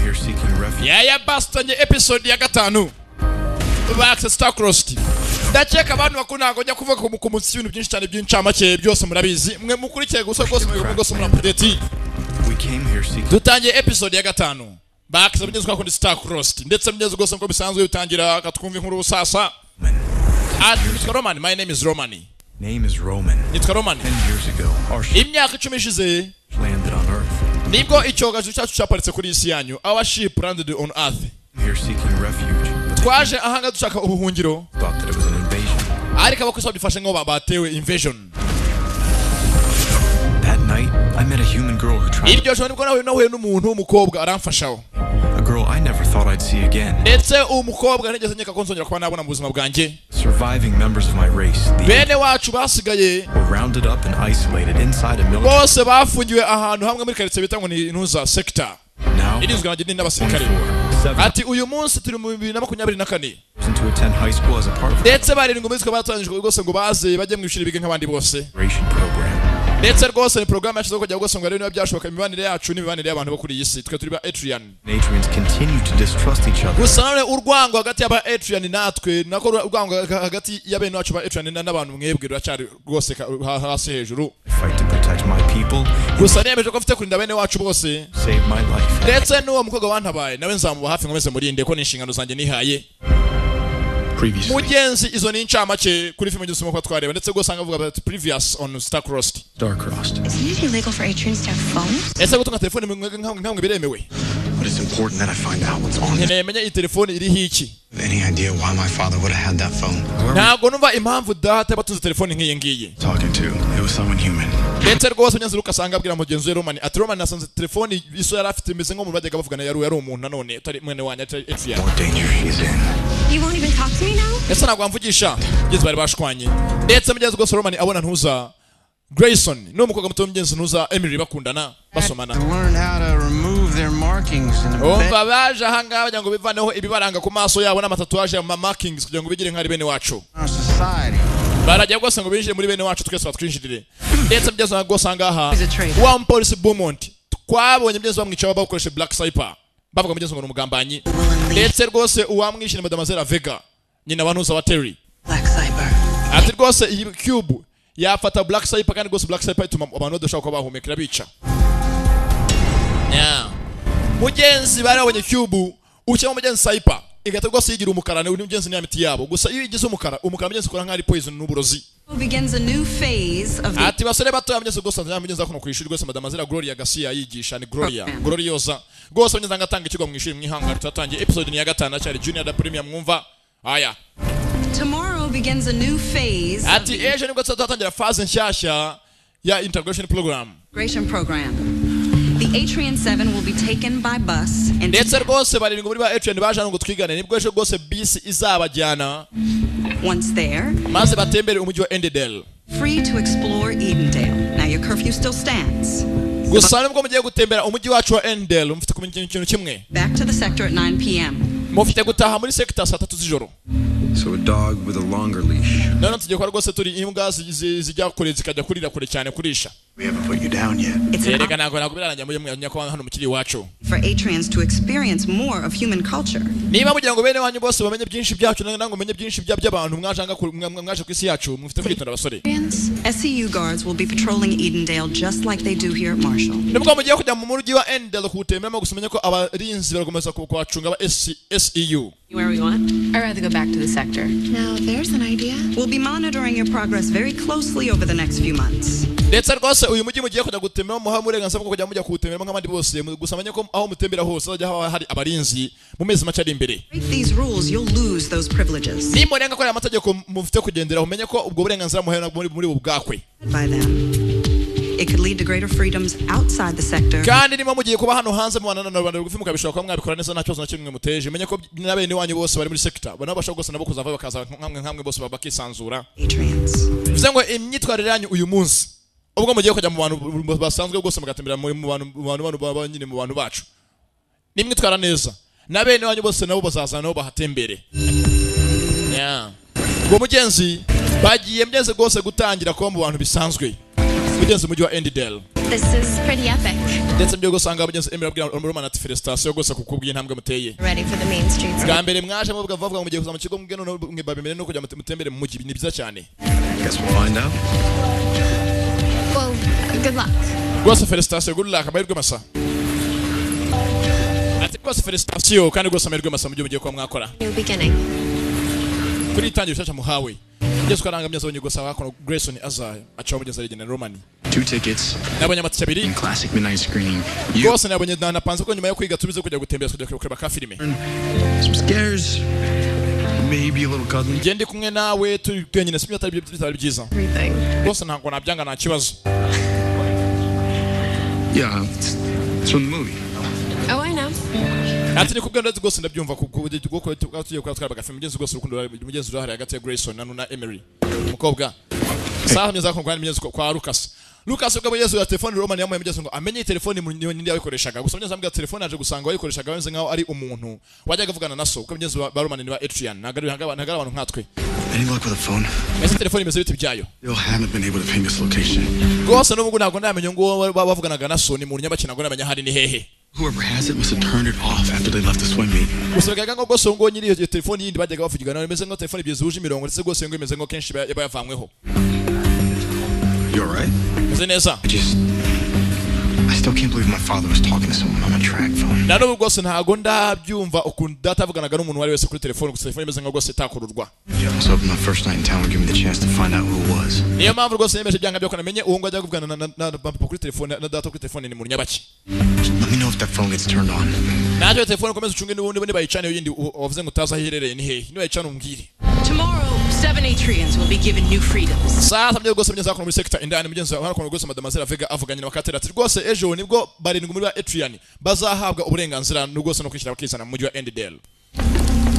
here seeking refuge. Yeah, bastanye episode ya gatanu. Back Star Crossed. Ndakeka abantu bakunda kujya kuvuga ku munsi ibintu byinshi cyane by'incamake byose murabizi. Mwe mukurikiye gusa rwose muri update. We came here seeking. Dutangiye episode ya gatanu. Back sabigeze kwa kundi Star Crossed. Ndetse mugeze rwose ngo bisanzwe bitangira katwumva inkuru busasa. It's Roman. My name is Romani. Name is Roman. It's Roman. 10 years ago, our ship Imyaka 10 ishize landed on Earth. nibwo icyogajuru cyacu cyaparitse kuri isi yanyu. Our ship landed on Earth. Here seeking refuge. Twaje ahanga dushaka ubuhungiro. Thought that it was an invasion. Ariko abakristo bifashe ngo batewe invasion. That night, I met a human girl who tried. Iryo joro nibwo nahuye n'umuntu w'umukobwa aramfashaho. A girl I never thought I'd see again. Ndetse umukobwa ntigeze nkeka ko nzongera kuba nabona mu buzima bwanjye. Surviving members of my race, Bene wacu basigaye were rounded up and isolated inside a military. bose bafungiwe ahantu hamwe muri quartier bita ngo ni Inuza sector. Now, Irizwe n'abasirikare. Ati uyu munsi turi mu 2024. to attend high school as a part of the Ndetse barindwi muri twe batangijwe rwose ngo baze bajye mu ishuri bige nk'abandi bose. program. Ndetse rwose ni program yashizeho kujya rwose ngo rero byashoboka imibanire yacu n'imibanire y'abantu bo kuri iyi si. Twe turi ba Adrian. Adrians continue to distrust each other. Gusa none urwango hagati y'aba Adrian natwe nako urwango hagati y'abene wacu ba Adrian n'abantu mwebwe ruracyari rwose hasi hejuru. Fight to protect my people. Gusa nemeje ko mfite kurinda bene wacu bose. Save my life. Ndetse n'uwo mukobwa wantabaye nawe nzamuba hafi nkomeze murinde ko n'inshingano zanjye nihaye. Mugenzi izo ni incamake kuri filime y'isimo kwa twareba ndetse go sanga avuga about previous on Star Crossed. Star Crossed. Isn't it illegal for Adrians to have phones? Ese gutunga telefone nkamwe biremewe. But it's important that I find out what's on it. Nkeneye menya iyi telefone iri hiki. Any idea why my father would have had that phone? Ntago numva impamvu data batunze telefone nk'iyi ngiyi. Talking to, it was someone human. Ndetse rwose munyanzi Lucas abwira mugenzi we Roman ati Roman nasanze telefone iso yari afite imeze nko mu bajyaga bavugana yari umuntu nanone utari mwene wanjye atari Adrian. More danger she's in. You won't even talk to me now? Ese ntabwo amvugisha mugenzi bari bashwanye. Ndetse mugenzi rwose Roman abona ntuza Grayson n'umukobwa muto mugenzi ntuza Emily bakundana basomana. To learn how to remove their markings in the Umva baje ahanga bajya ngo bivaneho ibibaranga ku maso yabo n'amatatuwaje ya markings kugira ngo bigire nk'ari bene wacu. society. Barajya rwose ngo binjire muri bene wacu twese batwinjirire. Ndetse mugenzi wa rwose ahangaha wa police Beaumont twabonye mugenzi bamwica bakoresha Black Sniper bavuga mugenzi ngo n'umugambanyi. Ndetse rwose uwamwishyira Mademoiselle Vega nyina wa ntuza wa Terry. Black Cyber. Ati rwose iyi cube yafata Black Sniper kandi rwose Black Sniper ituma abantu badashaka ko bahumekera bica. Mugenzi bari babonye cube ucyemo mugenzi Sniper igata rwose yigira umukara ne mugenzi n'amiti yabo gusa iyo igize umukara mugenzi ukora nk'ari poison n'uburozi. Begins a new phase of Ati basore bato mugenzi rwose mugenzi akuno kwishuri rwose Mademoiselle Gloria Garcia yigisha ni Gloriosa rwose mugenzi ngatanga ikigo mu ishuri mwihanga tutatangiye episode ni ya gatanu cyari junior da premium mwumva aya. Tomorrow begins a new phase. Ati ejo nibwo tutatangira phase nshyashya ya integration program. The Atrian 7 will be taken by bus and Ndetse rwose bari ngo muri ba Atrian baje ngo twigane nibwo ejo rwose bisi izabajyana. Once there, maze batembere umujyi wa Endedale. Free to explore Edendale. Now your curfew still stands. Gusa nibwo mugiye gutembera umujyi wacu wa Endedale mufite kumenya ikintu kimwe. Back to the sector at 9 p.m. Mufite gutaha muri sector saa 3 z'ijoro. So a dog with a longer leash. None tugiye kwa rwose turi imbwa zijya kure zikajya kurira kure cyane kurisha. We haven't put you down yet. Erega nako biraranya muri mwanya hano mukiri wacu. For Atrians to experience more of human culture. Niba mugira ngo bene wanyu bose bamenye byinshi byacu nango menye byinshi by'abantu mwaje ku isi yacu mufite kwitonda basore. SCU guards will be patrolling Edendale just like they do here at Marshall. Nibwo mugiye kujya mu muryi wa Endedale kutemera gusumenya ko abarinzi baragomeza kwacunga aba SEU. Where we want? I'd rather go back to the sector. Now there's an idea. We'll be monitoring your progress very closely over the next few months. Ndetse rwose uyu mujyi mugiye kujya gutemera muha murenganzira bwo kujya mujya kutemera nk'abandi bose gusamenye ko aho mutembera hose hajya hari abarinzi mu mezi make ari imbere. Break these rules, you'll lose those privileges. Ni murenga ko amategeko mufite kugendera umenye ko ubwo burenganzira muhera muri bubwakwe. By them. It could lead to greater freedoms outside the sector. Kandi nimo mugiye kuba hano hanze mu banana n'abandi gufi mukabishaka kwa mwabikora neza nta cyozo na kimwe muteje menye ko nabene wanyu bose bari muri sector bana bashaka gose nabo kuzava bakaza nkamwe bose babakisanzura. Bivuze ngo imyitwarire yanyu uyu munsi ubwo mugiye kujya mu bantu basanzwe gose mugatembera mu bantu nyine mu bantu bacu nimwitwara neza nabene wanyu bose nabo bazazana nabo bahatembere. Ubwo mugenzi bagiye mbyeze gose gutangira kuba mu bantu bisanzwe mugenzi mujyi wa Endedale. This is pretty epic. ndetse byo gusanga abagenzi Emily abwira Roman ati felicitation gose kukubwiye intambwe muteye Ready for the main streets. bwa mbere mwaje muvuga vuga mugiye kuza mu kigo mugeno mwibabemere no kujya mutembere mu mujyi ni byiza cyane Guess we'll find out. Well, good luck. gose felicitation good luck abayirwe masa ati gose felicitation kandi gose amayirwe masa mujye mugiye kwa mwakora New beginning. kuri itangira cyacha muhawe Yesu karanga myazo bonye gusa bakono Grayson azaye acaho mugenzi ari General Roman 2 tickets nabonye amatike abiri in classic midnight screening. You gose nabonye napanze ko nyuma yo kwiga tubize kujya gutembera kujya kureba ka filime some scares, maybe a little cuddling. ngende kumwe nawe turi twenyine simya atari byiza Everything. gose ntabwo nabyanga nta kibazo Yeah, it's from the movie. Oh, I know. ati ni kubwira ndetse gose ndabyumva kuko tugiye kwa twarabaga filime mugenzi gose urukundo mugenzi urahari hagati ya Grayson na Emery umukobwa saha meza ko kwani mugenzi kwa Lucas ubwo Yesu ya telefone Roman yamuye mugenzi ngo amenye telefone ndi yayikoreshaga gusa mugenzi ambwira telefone aje gusanga wayikoreshaga benze nkaho ari umuntu wajyaga kuvugana naso kuko mugenzi ba Roman ni ba Adrian nagari abantu nkatwe Any luck with the phone? ese telefone imeze biti byayo Still haven't been able to ping this location. gose n'ubwo ntabwo ndamenye ngo bavuganaga naso ni mu nyabakina ngo namenya hari ni hehe Whoever has it must have turned it off after they left the swim meet. usanga ngo gose ngo nyiri iyo telefone yindi bajyaga bavugana imeze ngo telefone byezuje imirongo ndetse gose ngo imeze ngo kenshi yavanyweho You alright? meze neza I still can't believe my father was talking to someone on a track phone. na n'ubwo gose ntago ndabyumva ukuntu data avuganaga n'umuntu wari wese kuri telefone gusa telefone imeze ngo gose itakururwa So my first night in town would give me the chance to find out who it was. niyo mpamvu gose yemeje byanga byo kanamenye uwo ngo ajya kuvugana na papa kuri telefone na data kuri telefone ni mu nyabaki Let me know if that phone gets turned on. naje telefone komeza ucunge n'ubundi bayicane yindi wavuze ngo utaza hirereye ni hehe ni bayicane umbwire Tomorrow, 7 Atrians will be given new freedoms. sasa byo gose mugeze muri sector indani mugenzi wa hano gose Mademoiselle Vega avuganye na bakatera ati rwose ejo nibwo barindwi muri ba Atrian bazahabwa uburenganzira n'ugose no kwishyira bakizana mu mujyi wa Endale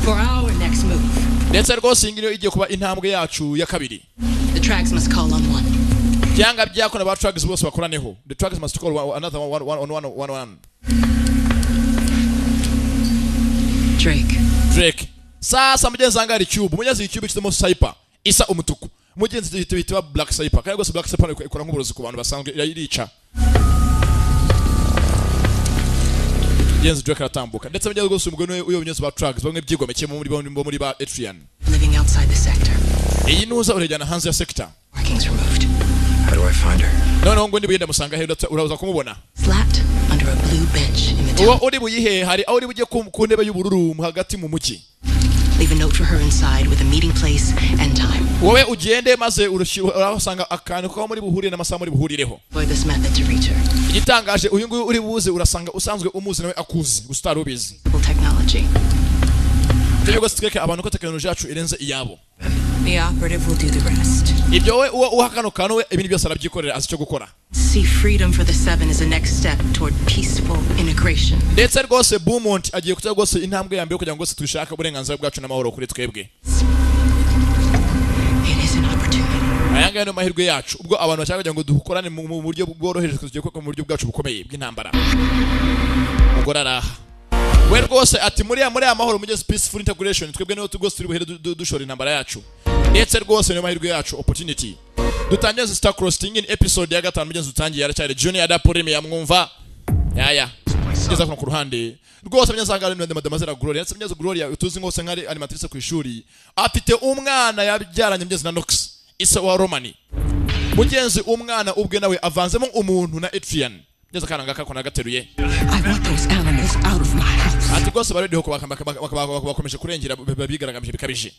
For our next move, ndetse rwose ingiro igiye kuba intambwe yacu ya kabiri the tracks must call on one. byanga byakona ba tracks bose bakoraneho the tracks must call another one Drake sasa mugenzi anga ari cube mugenzi cube kitemo sniper isa umutuku mugenzi bitwa black sniper kandi gose black sniper ikora nk'uburozi ku bantu basanzwe irica mugenzi Drake aratambuka ndetse mugenzi gose umugore uyo mugenzi ba tracks bamwe byigomeke muri ba Adrian Living outside the sector. iyi nuza urejyana hanze ya sector Markings removed. How do I find her? none ngo ndibugenda musanga he uraza kumubona Flat under a blue bench in the uwo town. uri buyihe hari aho uri bujye ku ntebe y'ubururu hagati mu mujyi Leave a note for her inside with a meeting place and time. wowe ugende maze urasanga akantu ko muri buhurire n'amasaha muri buhurireho Avoid this method to reach her. igitangaje uyu nguyu uri buze urasanga usanzwe umuzi nawe akuzi gustara ubizi Visible technology. ibyo gose tweke abantu ko technology yacu irenze iyabo The operative will do the rest. ibyo wowe uhakano kano we ibindi byose arabyikorera azi cyo gukora See freedom for the 7 is a next step toward peaceful integration. ndetse rwose Beaumont agiye kutya gose intambwe ya mbere kugira ngo gose twishaka uburenganzira bwacu n'amahoro kuri twebwe It is an opportunity. ayanga no mahirwe yacu ubwo abantu bashaka kugira ngo dukorane mu buryo bworoheje tugiye ko mu buryo bwacu bukomeye bw'intambara umugore araha we rwose ati muri amahoro mugeze peaceful integration twebwe niho tugose turi buhere dushora intambara yacu ndetse rwose niyo mahirwe yacu opportunity dutangiye Star Crossed in episode ya 5 mugeze dutangiye yaracyari Junior da Prime mwumva yaya ngeza ku ruhande rwose abanyazanga na Mademoiselle Gloria ndetse mugeze Gloria tuzi ngose nkari animatrice ku ishuri afite umwana yabyaranye mugeze na Nox isa wa Romani mugenzi umwana ubwe nawe avanzemo umuntu na Adrian ngeze kananga kakona gateruye I want those animals out of my house. ati rwose barediho ko bakomeje kurengera bigaragambye bikabije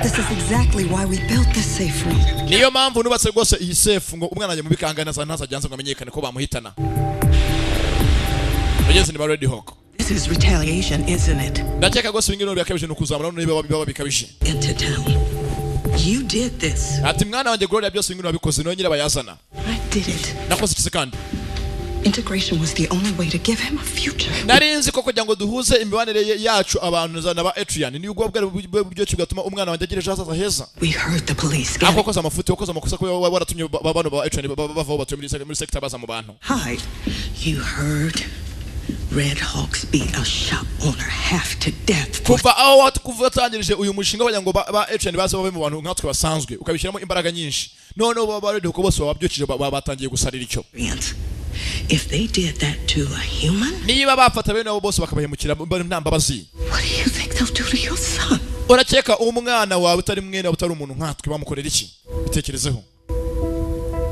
This is exactly why we built this safe room. niyo mpamvu nubatse rwose iyi safe ngo umwana ajye mu bikangana ntazajyanze ngo amenyekane ko bamuhitana bageze ni baredi hoko This is retaliation, isn't it? ndakeka rwose ibingibi byakabije no kuzamura niba biba bikabije Into town. You did this. ati mwana wanjye Gloria byose ibingibi babikoze no nyirabayazana I did it. nakoze iki kandi Integration was the only way to give him a future. narinzi ko kugira ngo duhuze imibanire yacu abantu na ba Adrian ni ubwo buryo kigatuma umwana wanjye agira ejo hazaza heza We heard the police. ako koza amafuti wakoze amakosa ko waratumye abantu ba Adrian bavaho batuye muri sector baza mu bantu Hide. You heard Red Hawks beat a shop owner half to death. kuva aho kuvatangirije uyu mushinga wagira ngo ba Adrian baza babe mu bantu nkatwe basanzwe ukabishyiramo imbaraga nyinshi none baba ready ko bose babyukije batangiye gusarira icyo. If they did that to a human, niba bafata bene abo bose bakabahemukira nta mbabazi, what do you think they'll do to your son? urakeka umwana wawe utari mwene utari umuntu nkatwe bamukorera iki? Bitekerezeho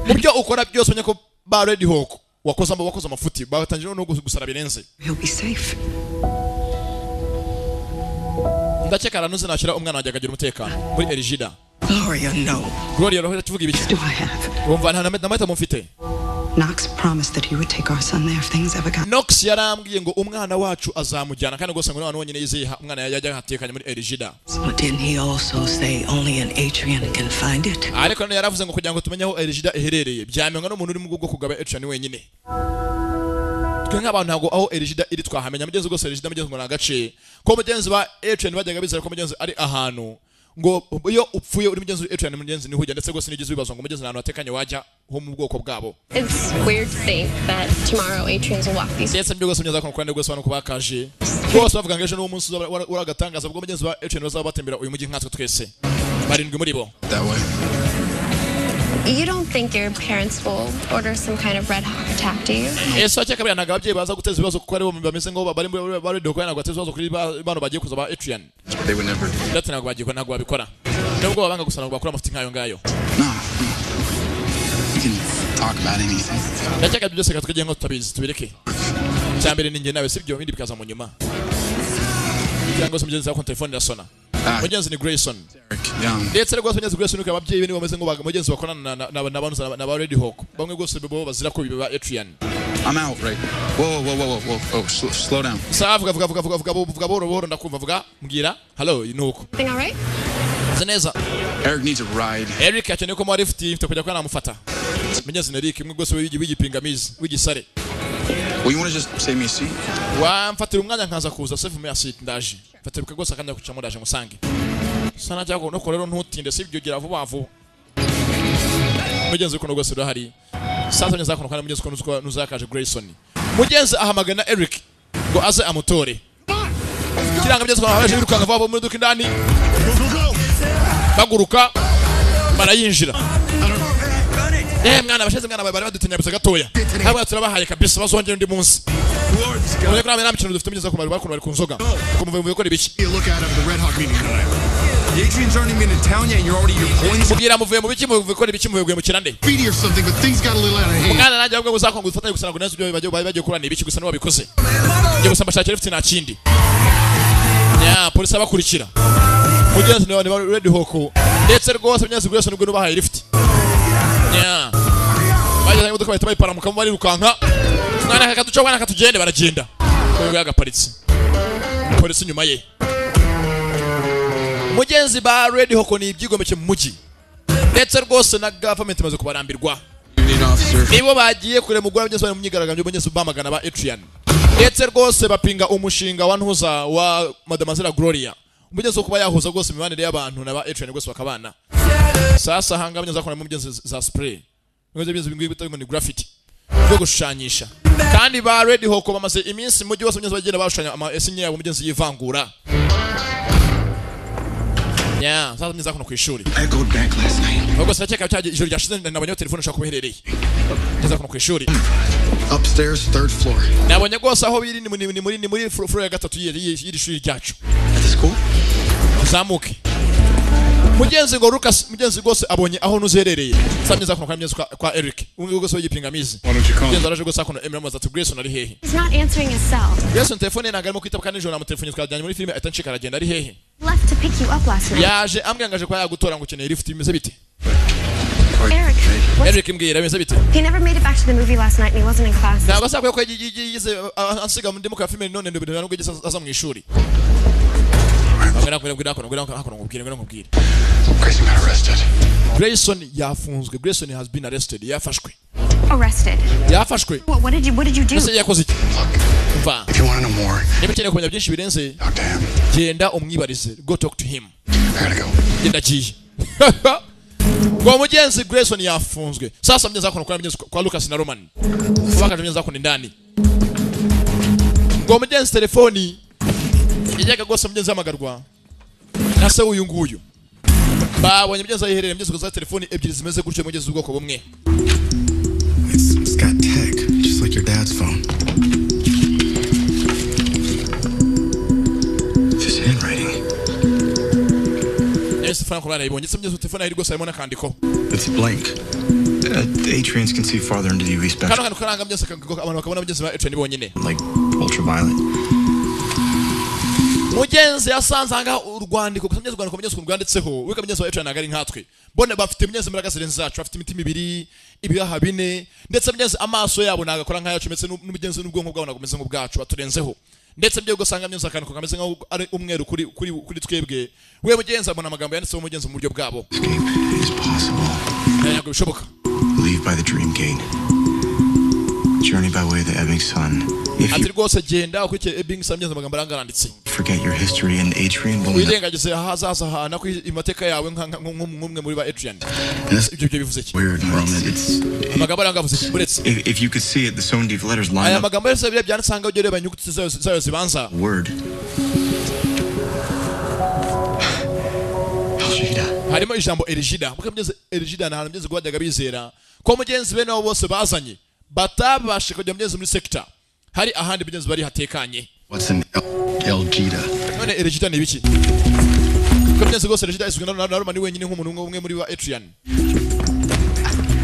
mu byo ukora byose menye ko ba ready hoko wakoze amafuti batangira no gusara birenze. He'll be safe. Ndakeka aranuze nashira umwana wanjye akagira umutekano muri Erigida. Gloria, no. Gloria roho tuvuga ibiki? Do I have? Umva nta namata mufite. Knox promised that he would take our son there if things ever got. Knox yarambwiye ngo umwana wacu azamujyana kandi gose ngo none wonyine yizeye umwana yajya hatekanye muri Erigida. But didn't he also say only an Adrian can find it? Ariko none yaravuze ngo kugira ngo tumenye aho Erigida iherereye byamenywa n'umuntu uri mu bwo kugaba Adrian wenyine. Twe nk'abantu ntago aho Erigida iri twahamenya mugenzi gose Erigida mugenzi ngo nagace ko mugenzi ba Adrian bajyaga bizera ko mugenzi ari ahantu ngo iyo upfuye uri mugenzi Adrian mugenzi ni hujya ndetse gose nigize bibazo ngo mugenzi nahantu atekanye wajya ho mu bwoko bwabo. It's weird to think that tomorrow Adrians will walk these. Ndetse mbyo gose mugenzi akora gose abantu kubakaje. Bose bavuga ngo ejo no munsi uragatangaza bwo mugenzi ba Adrian bazaba batembera uyu mujyi nkatwe twese. Barindwi muri bo. That way. You don't think your parents will order some kind of Red Hawk attack, do you? Ese cyaka bya naga ababyeyi baza guteza ibibazo kuko ari bo bameze ngo bari dokwa nago ateza ibibazo kuri bano bagiye kuza ba Adrian. They would never. Ndetse nago bagiye nago babikora. Nubwo babanga gusana ngo bakora amafuti nkayo ngayo. No. We can talk about anything. Ndakeka byose katwege ngo tutabizi tubireke. Cyambere ninge nawe sibyo bindi bikaza mu nyuma. Cyangwa se mugenzi wa telefone irasona. Mugenzi ni Grayson. Ndetse rwose mugenzi Grayson uko ababyeyi bene bameze ngo baga mugenzi bakorana n'abantu na ba Ready Hawk. Bamwe gose bo bazira ko biba Adrian. I'm out, right? Whoa. Oh, slow down. Vuga boro ndakumva vuga mbwira. Hello, nuko. Thing all right? Zeneza. Eric needs a ride. Eric akeneye ko muri FT kujya kwa namufata. Mugenzi Eric imwe gose w'igipingamizi w'igisare. Well, you want to just save me a seat? Mfatira umwanya nkaza kuza save me a seat ndaje. Mfatira ukagose akanya kuca mu ndaje musange. Sana cyako no korero ntutinde sibyo gira vuba vuba. Mugenzi uko gose hari. Sasa nyaza kono kana mugenzi ko nuzakaje Grayson. Mugenzi ahamagana Eric ngo aze amutore. Kiranga mugenzi ko abaje birukanga vuba mu duka indani. Baguruka barayinjira. Mwana bashize mwana bari badutinya bisa gatoya. Ntabwo turabahaye kabisa bazongera undi munsi. Uye kwa mera mukino dufite mugenzi ko bari kunzoga. Ko muvuye ko ibiki. Look out of the Red Hawk meeting tonight. The Adrians aren't even in town yet and you're already pointing. Mugira muvuye mu biki muvuye ko ibiki muvuye mu kirande. Speedy or something, but things got a little out of hand. Mwana najya ngo uzakwa ngo ufatanye gusana ngo nazo byo bagiye kurana ibiki gusa no babikoze. Ngiye gusamba shakira ifite na kindi. Ya polisi abakurikira. Mugenzi ni Ready Hawk. Ndetse rwose mugenzi Grayson ubwo nubahaye lift. Ya. Baje ngo duka bahita paramuka bari rukanka. Mwana akatuca mwana akatugende baragenda. Ko yagaparitse. Polisi nyuma ye. Mugenzi ba Ready Hawk ni ibyigomeke mu mujyi. Ndetse rwose na government maze kubarambirwa. Nibo bagiye kure mugwa mugenzi bari mu myigaragambyo mugenzi bamagana ba Adrian. Ndetse rwose bapinga umushinga wa ntuza wa Mademoiselle Gloria. Mugenzi wo kuba yahuza rwose imibanire y'abantu na ba Adrian rwose bakabana. Sasa hanga mugenzi akora mu mugenzi za spray. Mugenzi bingi bita ngo ni graffiti. Byo gushushanyisha. Kandi ba Ready Hawk bamaze iminsi mujyi wose mugenzi bagenda bashushanya ama esinye yabo mugenzi yivangura. Yeah, sasa mugenzi akona ku ishuri. I go back last night. Ubwo cyaka cyaje ijoro ryashize nabonye telefone ushaka kubiherereye. Mugenzi akona ku ishuri. Upstairs, 3rd floor. Nabonye gose aho biri ni muri floor ya gatatu y'iri shuri ryacu. At the school? Zamuke. Mugenzi ngo Lucas mugenzi gose abonye aho nuzerereye. Samyeza akona mugenzi kwa Eric. Ungi gose w'igipingamizi. Mugenzi araje gose akona Emma maza to Grayson ari hehe. He's not answering his cell. Grayson telefone nagarimo kwitaba kandi jona mu telefone twajyanye muri filime atanshika aragenda ari hehe. Left to pick you up last night. Yaje ambwangaje kwa yagutora ngo ukeneye lift imeze bite. Eric mbwira imeze bite. He never made it back to the movie last night and he wasn't in class. Ntabwo asakwe ko yize ansiga mu ndimo ka filime none ndo nubwo yigeze aza mu ishuri. Grayson got arrested. Grayson yafunzwe. Grayson has been arrested. Yafashwe. Arrested. Yafashwe. What did you do? Ese yakoze iki? Look, if you want to know more, niba ukeneye kumenya byinshi birenze, talk to him. genda umwibarize. Go talk to him. I gotta go. Genda giye. Ngo mugenzi Grayson yafunzwe. Sasa mugenzi akona kwa mugenzi kwa Lucas na Roman. Kubaka mugenzi akona ndani. Ngo mugenzi telefoni yajyaga gose mugenzi amagarwa. Nase uyu nguyu. babonye mugezi ayiherereye mugezi za telefoni ebyiri zimeze gutyo mugezi ubwoko bumwe. It's got tech, just like your dad's phone. This handwriting. Yes, Frank Rara ibonye mugezi telefoni ari rwose harimo nakandiko. It's blank. The A-trains can see farther into the UV spectrum. Kana karanga mugezi abantu bakabona mugezi ba A-train bonyine. Like ultraviolet. Mugenzi yasanze anga urwandiko gusa mugezi rwandiko mugezi rwanditseho wika mugezi wa A-train nagari nkatwe. Bone bafite mugezi imbaraga zirenze zacu, bafite imitima ibiri, ibihaha bine, ndetse mugezi amaso yabo nagakora nkayacu metse n'umugenzi n'ubwonko bwabo nagomeze nk'ubwacu baturenzeho. Ndetse byo gusanga mugezi akantu kameze nkaho ari umweru kuri twebwe. We mugenzi abona amagambo yanditseho mugenzi mu buryo bwabo. Escape is possible. Ntabwo bishoboka. Leave by the dream gate. Journey by way of the ebbing sun. If Ati you rwose genda ukurikiye ebbing sun mugezi amagambo aranganditse. forget your history in A-train, will Wirengagize ahazaza hana ku imateka yawe nk'umwe muri ba A-train. Ibyo bivuze iki? weird, Roman. It's Amagambo arangavuze buretse. if you could see it, the Sondiv letters line Aya up. magambo yose byanditse hanga ugere banyuguti zayo zibanza. Word. Algida. Harimo ijambo Erigida. Mukabigeze Erigida na hantu gwajyaga bizera ko mugenzi bene abo bose bazanye batabashe kujya mugezi muri sector. Hari ahandi mugenzi bari hatekanye. What's an Algida? None Erigida ni biki? Ko mugenzi gose Erigida iswe na Roma ni wenyine nk'umuntu umwe muri wa A-train.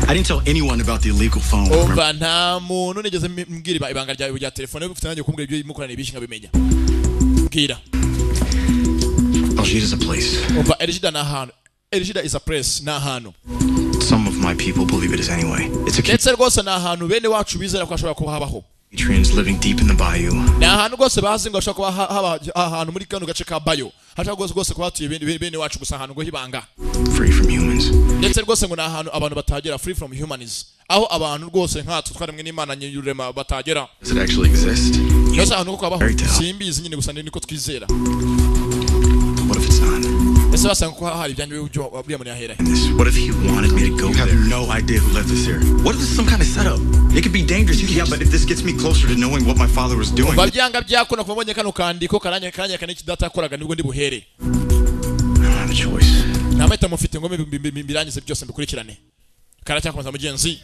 I didn't tell anyone about the illegal phone. Umva nta muntu nigeze mbwira ibanga rya telefone bifite nanjye kumbwira ibyo mukorana ibiki nkabimenya. Mbwira. Algida is a place. Umva Erigida na hantu. Erigida is a place na hantu. Some of my people believe it is anyway. It's a Ndetse rwose na hantu bene wacu bizera ko ashobora kuba habaho. trains living deep in the bayou. Na hantu rwose bazi ngo ashobora kuba haba ahantu muri kano gace ka Bayo. Hashobora rwose kuba hatuye bene wacu gusa ahantu ngo hibanga. Free from humans. Ndetse rwose ngo na hantu abantu batagera free from humans. Aho abantu rwose nkatwe twaremwe n'Imana nyurema batagera. Does it actually exist? Yose ahantu ko kabaho. Fairy tale. Simbizi nyine gusa niko twizera. What if it's not? Ese basanga ko hari ibyanyu byo buriya muri ahera. What if he wanted me to go there? You have no idea who left us here. What if this is some kind of setup? It could be dangerous. Yeah, but if this gets me closer to knowing what my father was doing. Babyanga byakona kubonye kano kandiko karanye kaniki data yakoraga nibwo ndi buhere. I don't have a choice. Namahita mufite ngo mbirangize byose mbikurikirane. Karacyakomeza mugenzi.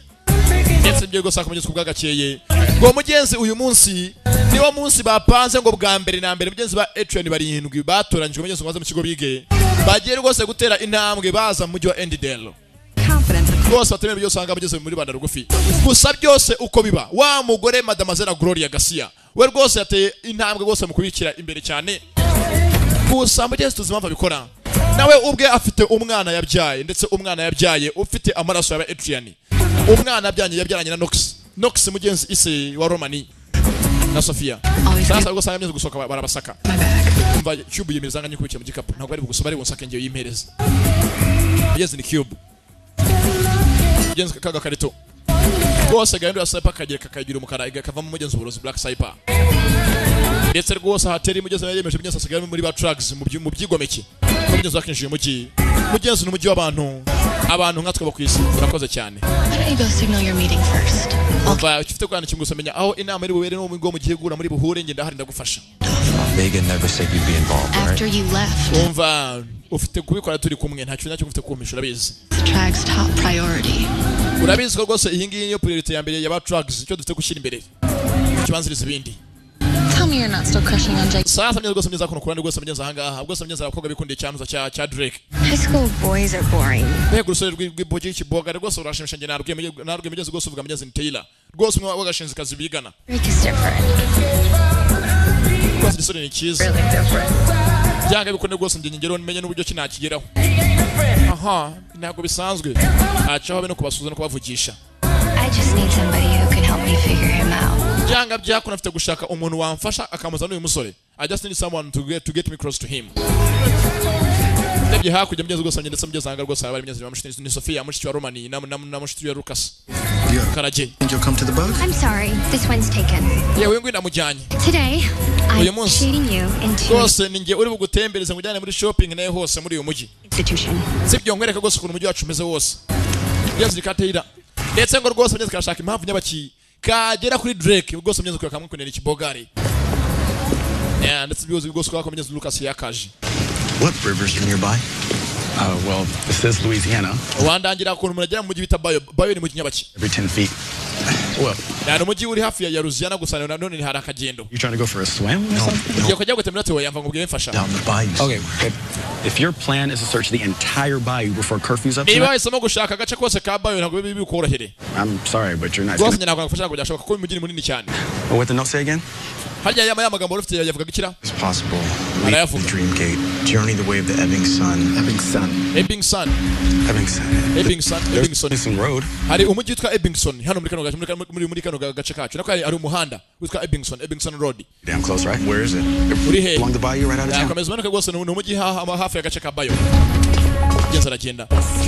Ndetse byo gose akomeze kubwagakeye. Ngo mugenzi uyu munsi niwo munsi bapanze ngo bwa mbere na mbere mugenzi ba A-train barindwi batoranyijwe mugenzi ngo baze mu kigo bige. Bagiye rwose gutera intambwe baza mu mujyi wa Endidel. Rwose batemera byose usanga mugeze muri banda rugufi. Gusa byose uko biba wa mugore Mademoiselle Gloria Garcia we rwose yateye intambwe rwose mu kubikira imbere cyane. Gusa mugenzi tuzimamva bikora. Nawe ubwe afite umwana yabyaye ndetse umwana yabyaye ufite amaraso ya A-train. Umwana yabyaranye na Nox mugenzi ise wa Romani na Sofia. Sasa rwose agamye gusoka barabasaka. Umva cube yemezanga nyikubikira mu gikapu ntabwo ari bugusoma ari bunsake ngiye yimpereza. Mugenzi ni cube. Mugenzi kaga karito. Rwose gahendo ya Sniper kagira umukara igakavamo mugenzi uburozi Black Sniper. Ndetse rwose hateri mugenzi yemeje mugenzi asigaye muri ba trucks mu byigomeke. Mugenzi wakinjiye mugi. Mugenzi n'umujyi w'abantu. Abantu nkatwe bakwisi urakoze cyane. Why don't you go signal your meeting first? Umva ufite kwandika kimugusomenya aho inama iri bubere no mu ngo mu gihe gura muri buhure ngenda hari ndagufasha. Megan never said you'd be involved, right? After you left, Umva ufite kubikora turi kumwe nta kintu nacyo ufite kumpisha urabizi. the track's top priority. Urabizi ko rwose iyi ngiyi niyo priority ya mbere y'aba drugs icyo dufite gushyira imbere. Kibanziriza ibindi. Tell me you're not still crushing on Jake. Sasa mnyeza rwose mnyeza kuno kurandi rwose mnyeza ahangaha rwose mnyeza abakobwa bikundiye cyanuza cya Drake. High school boys are boring. Mbega urusore rw'ibogi kiboga rwose urashimisha nge narwe mnyeza rwose uvuga mnyeza ni Taylor. Rwose mwa wagashinze kazi bigana. Drake is different. Rwose isore ni cyiza. Really different. Byanga bikunde rwose nge ngero menye n'uburyo kinakigeraho. Aha ntabwo bisanzwe. Acaho be no kubasuza no kubavugisha. I just need somebody who can help me figure him out. Byanga byakuna afite gushaka umuntu wamfasha akamuza n'uyu musore. I just need someone to get me close to him. Ndebye hakujya mugeze rwose ndetse mugeze hanga rwose abari mugeze bamushitse ni Sofia mushitsi wa Romani na mushitsi wa Lucas. Karaje. Think you'll come to the bug? I'm sorry, this one's taken. Yewe ngwina mujyanye. Today, Uyu I'm munsi. treating you into Rwose ninge uri bugutembereza mujyane muri shopping naye hose muri uyu mujyi. institution. Sibyo nkwereka rwose ukuntu umujyi wacu umeze wose. Byaziri Taylor. Ndetse ngo rwose mugeze kashaka impamvu nyabaki kagera kuri Drake rwose mugeze kwa kamwe kunera ikibogari. Ndetse byose rwose kwa mugeze Lucas yakaje. What rivers are nearby? Well, this is Louisiana. Wandangira ko umuntu agera mu mujyi bita Bayo. Bayo ni mu kinyabaki. Every 10 feet. Well, yani umujyi uri hafi ya Louisiana gusa none ni hari akagendo. You trying to go for a swim or something? Yo kujya gutembera tewe yamva ngubwiye mfasha. Down the bayou. Okay, if your plan is to search the entire bayou before curfew's up tonight. Niba gushaka gace kose ka Bayo ntabwo bikorohere. I'm sorry, but you're not. Rwose nyina kwafasha kujya ashaka ko umujyi munini cyane. What the note say again? Hajya yama magambo rufite yavuga gikira. It's possible. The dream gate, journey the way of the ebbing sun. Ebbingson Road. Hari umujyi witwa Ebbingson hano muri kano gace kacu. Nako hari umuhanda witwa Ebbingson Road. Damn close, right? Where is it? Along the bayou right out of town. Yakomeza nako gose no umujyi hafi ya gace ka Bayo. Genza ragenda.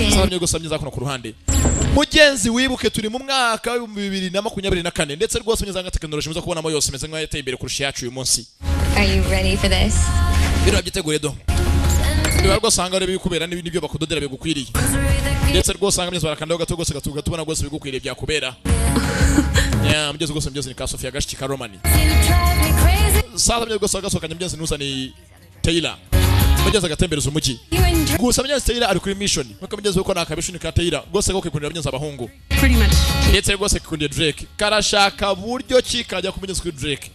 Saramye gusamye zakono ku ruhande. Mugenzi wibuke turi mu mwaka wa 2024 ndetse rwose nyazanga technology muza kubona mo yose meze nka yateye imbere kurusha yacu uyu munsi. Are you ready for this? Biro byitegure do. Niba rwose hanga rebe bikubera n'ibyo bakudodera bigukwiriye. Ndetse rwose hanga myezo barakanda gato gose gatuga tubona rwose bigukwiriye byakubera. Yeah, mugeze rwose ni ka Sofia gashiki ka Romani. Sasa mugeze rwose gasoka nyamugeze nusa ni Taylor. Mugeze gatembereza umujyi. Gusa mugeze Taylor ari kuri mission. Nuko mugeze ko nakabishuni ka Taylor gose ko kwikundira mugeze abahungu. Pretty much. Ndetse rwose kwikundira Drake. Karashaka buryo kikajya ku mugeze kuri Drake.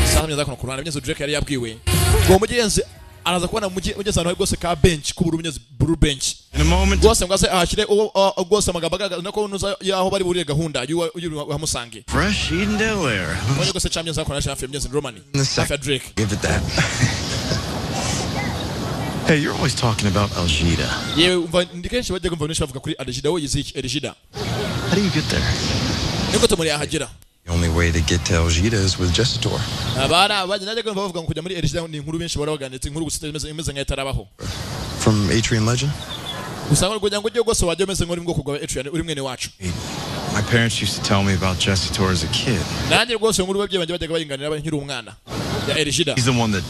Sasa mugeze ko kurana mugeze Drake yari yabwiwe. Ngo mugenzi araza kubona mugeze ahantu rwose ka bench kubura mugeze blue bench. In a moment. Gose ngase ahashire gose amagamba nako nuza yaho bari buriye gahunda y'amusange. Fresh Eden Delaware. Ngo gose champions zakona shafi mugeze Romani. After Drake. Give it that. Hey, you're always talking about Algida. Yeah, ndikenshi bajya kumva nishavuga kuri Algida wo yiziki Algida. How do you get there? Niko tumuri ahagera. The only way to get to Algida is with Gestator. Abana bajya najya kumva bavuga kujya muri Algida ni inkuru benshi barabaganitse inkuru gusite imeze nka itarabaho. From Atrian Legend? Usanga kugira ngo ujye gose wajya umeze nk'uri ngo kugwa Atrian uri mwene wacu. My parents used to tell me about Gestator as a kid. Nanjye rwose inkuru babye bajyaga bayinganira nkiri umwana. Ya Algida. He's the one that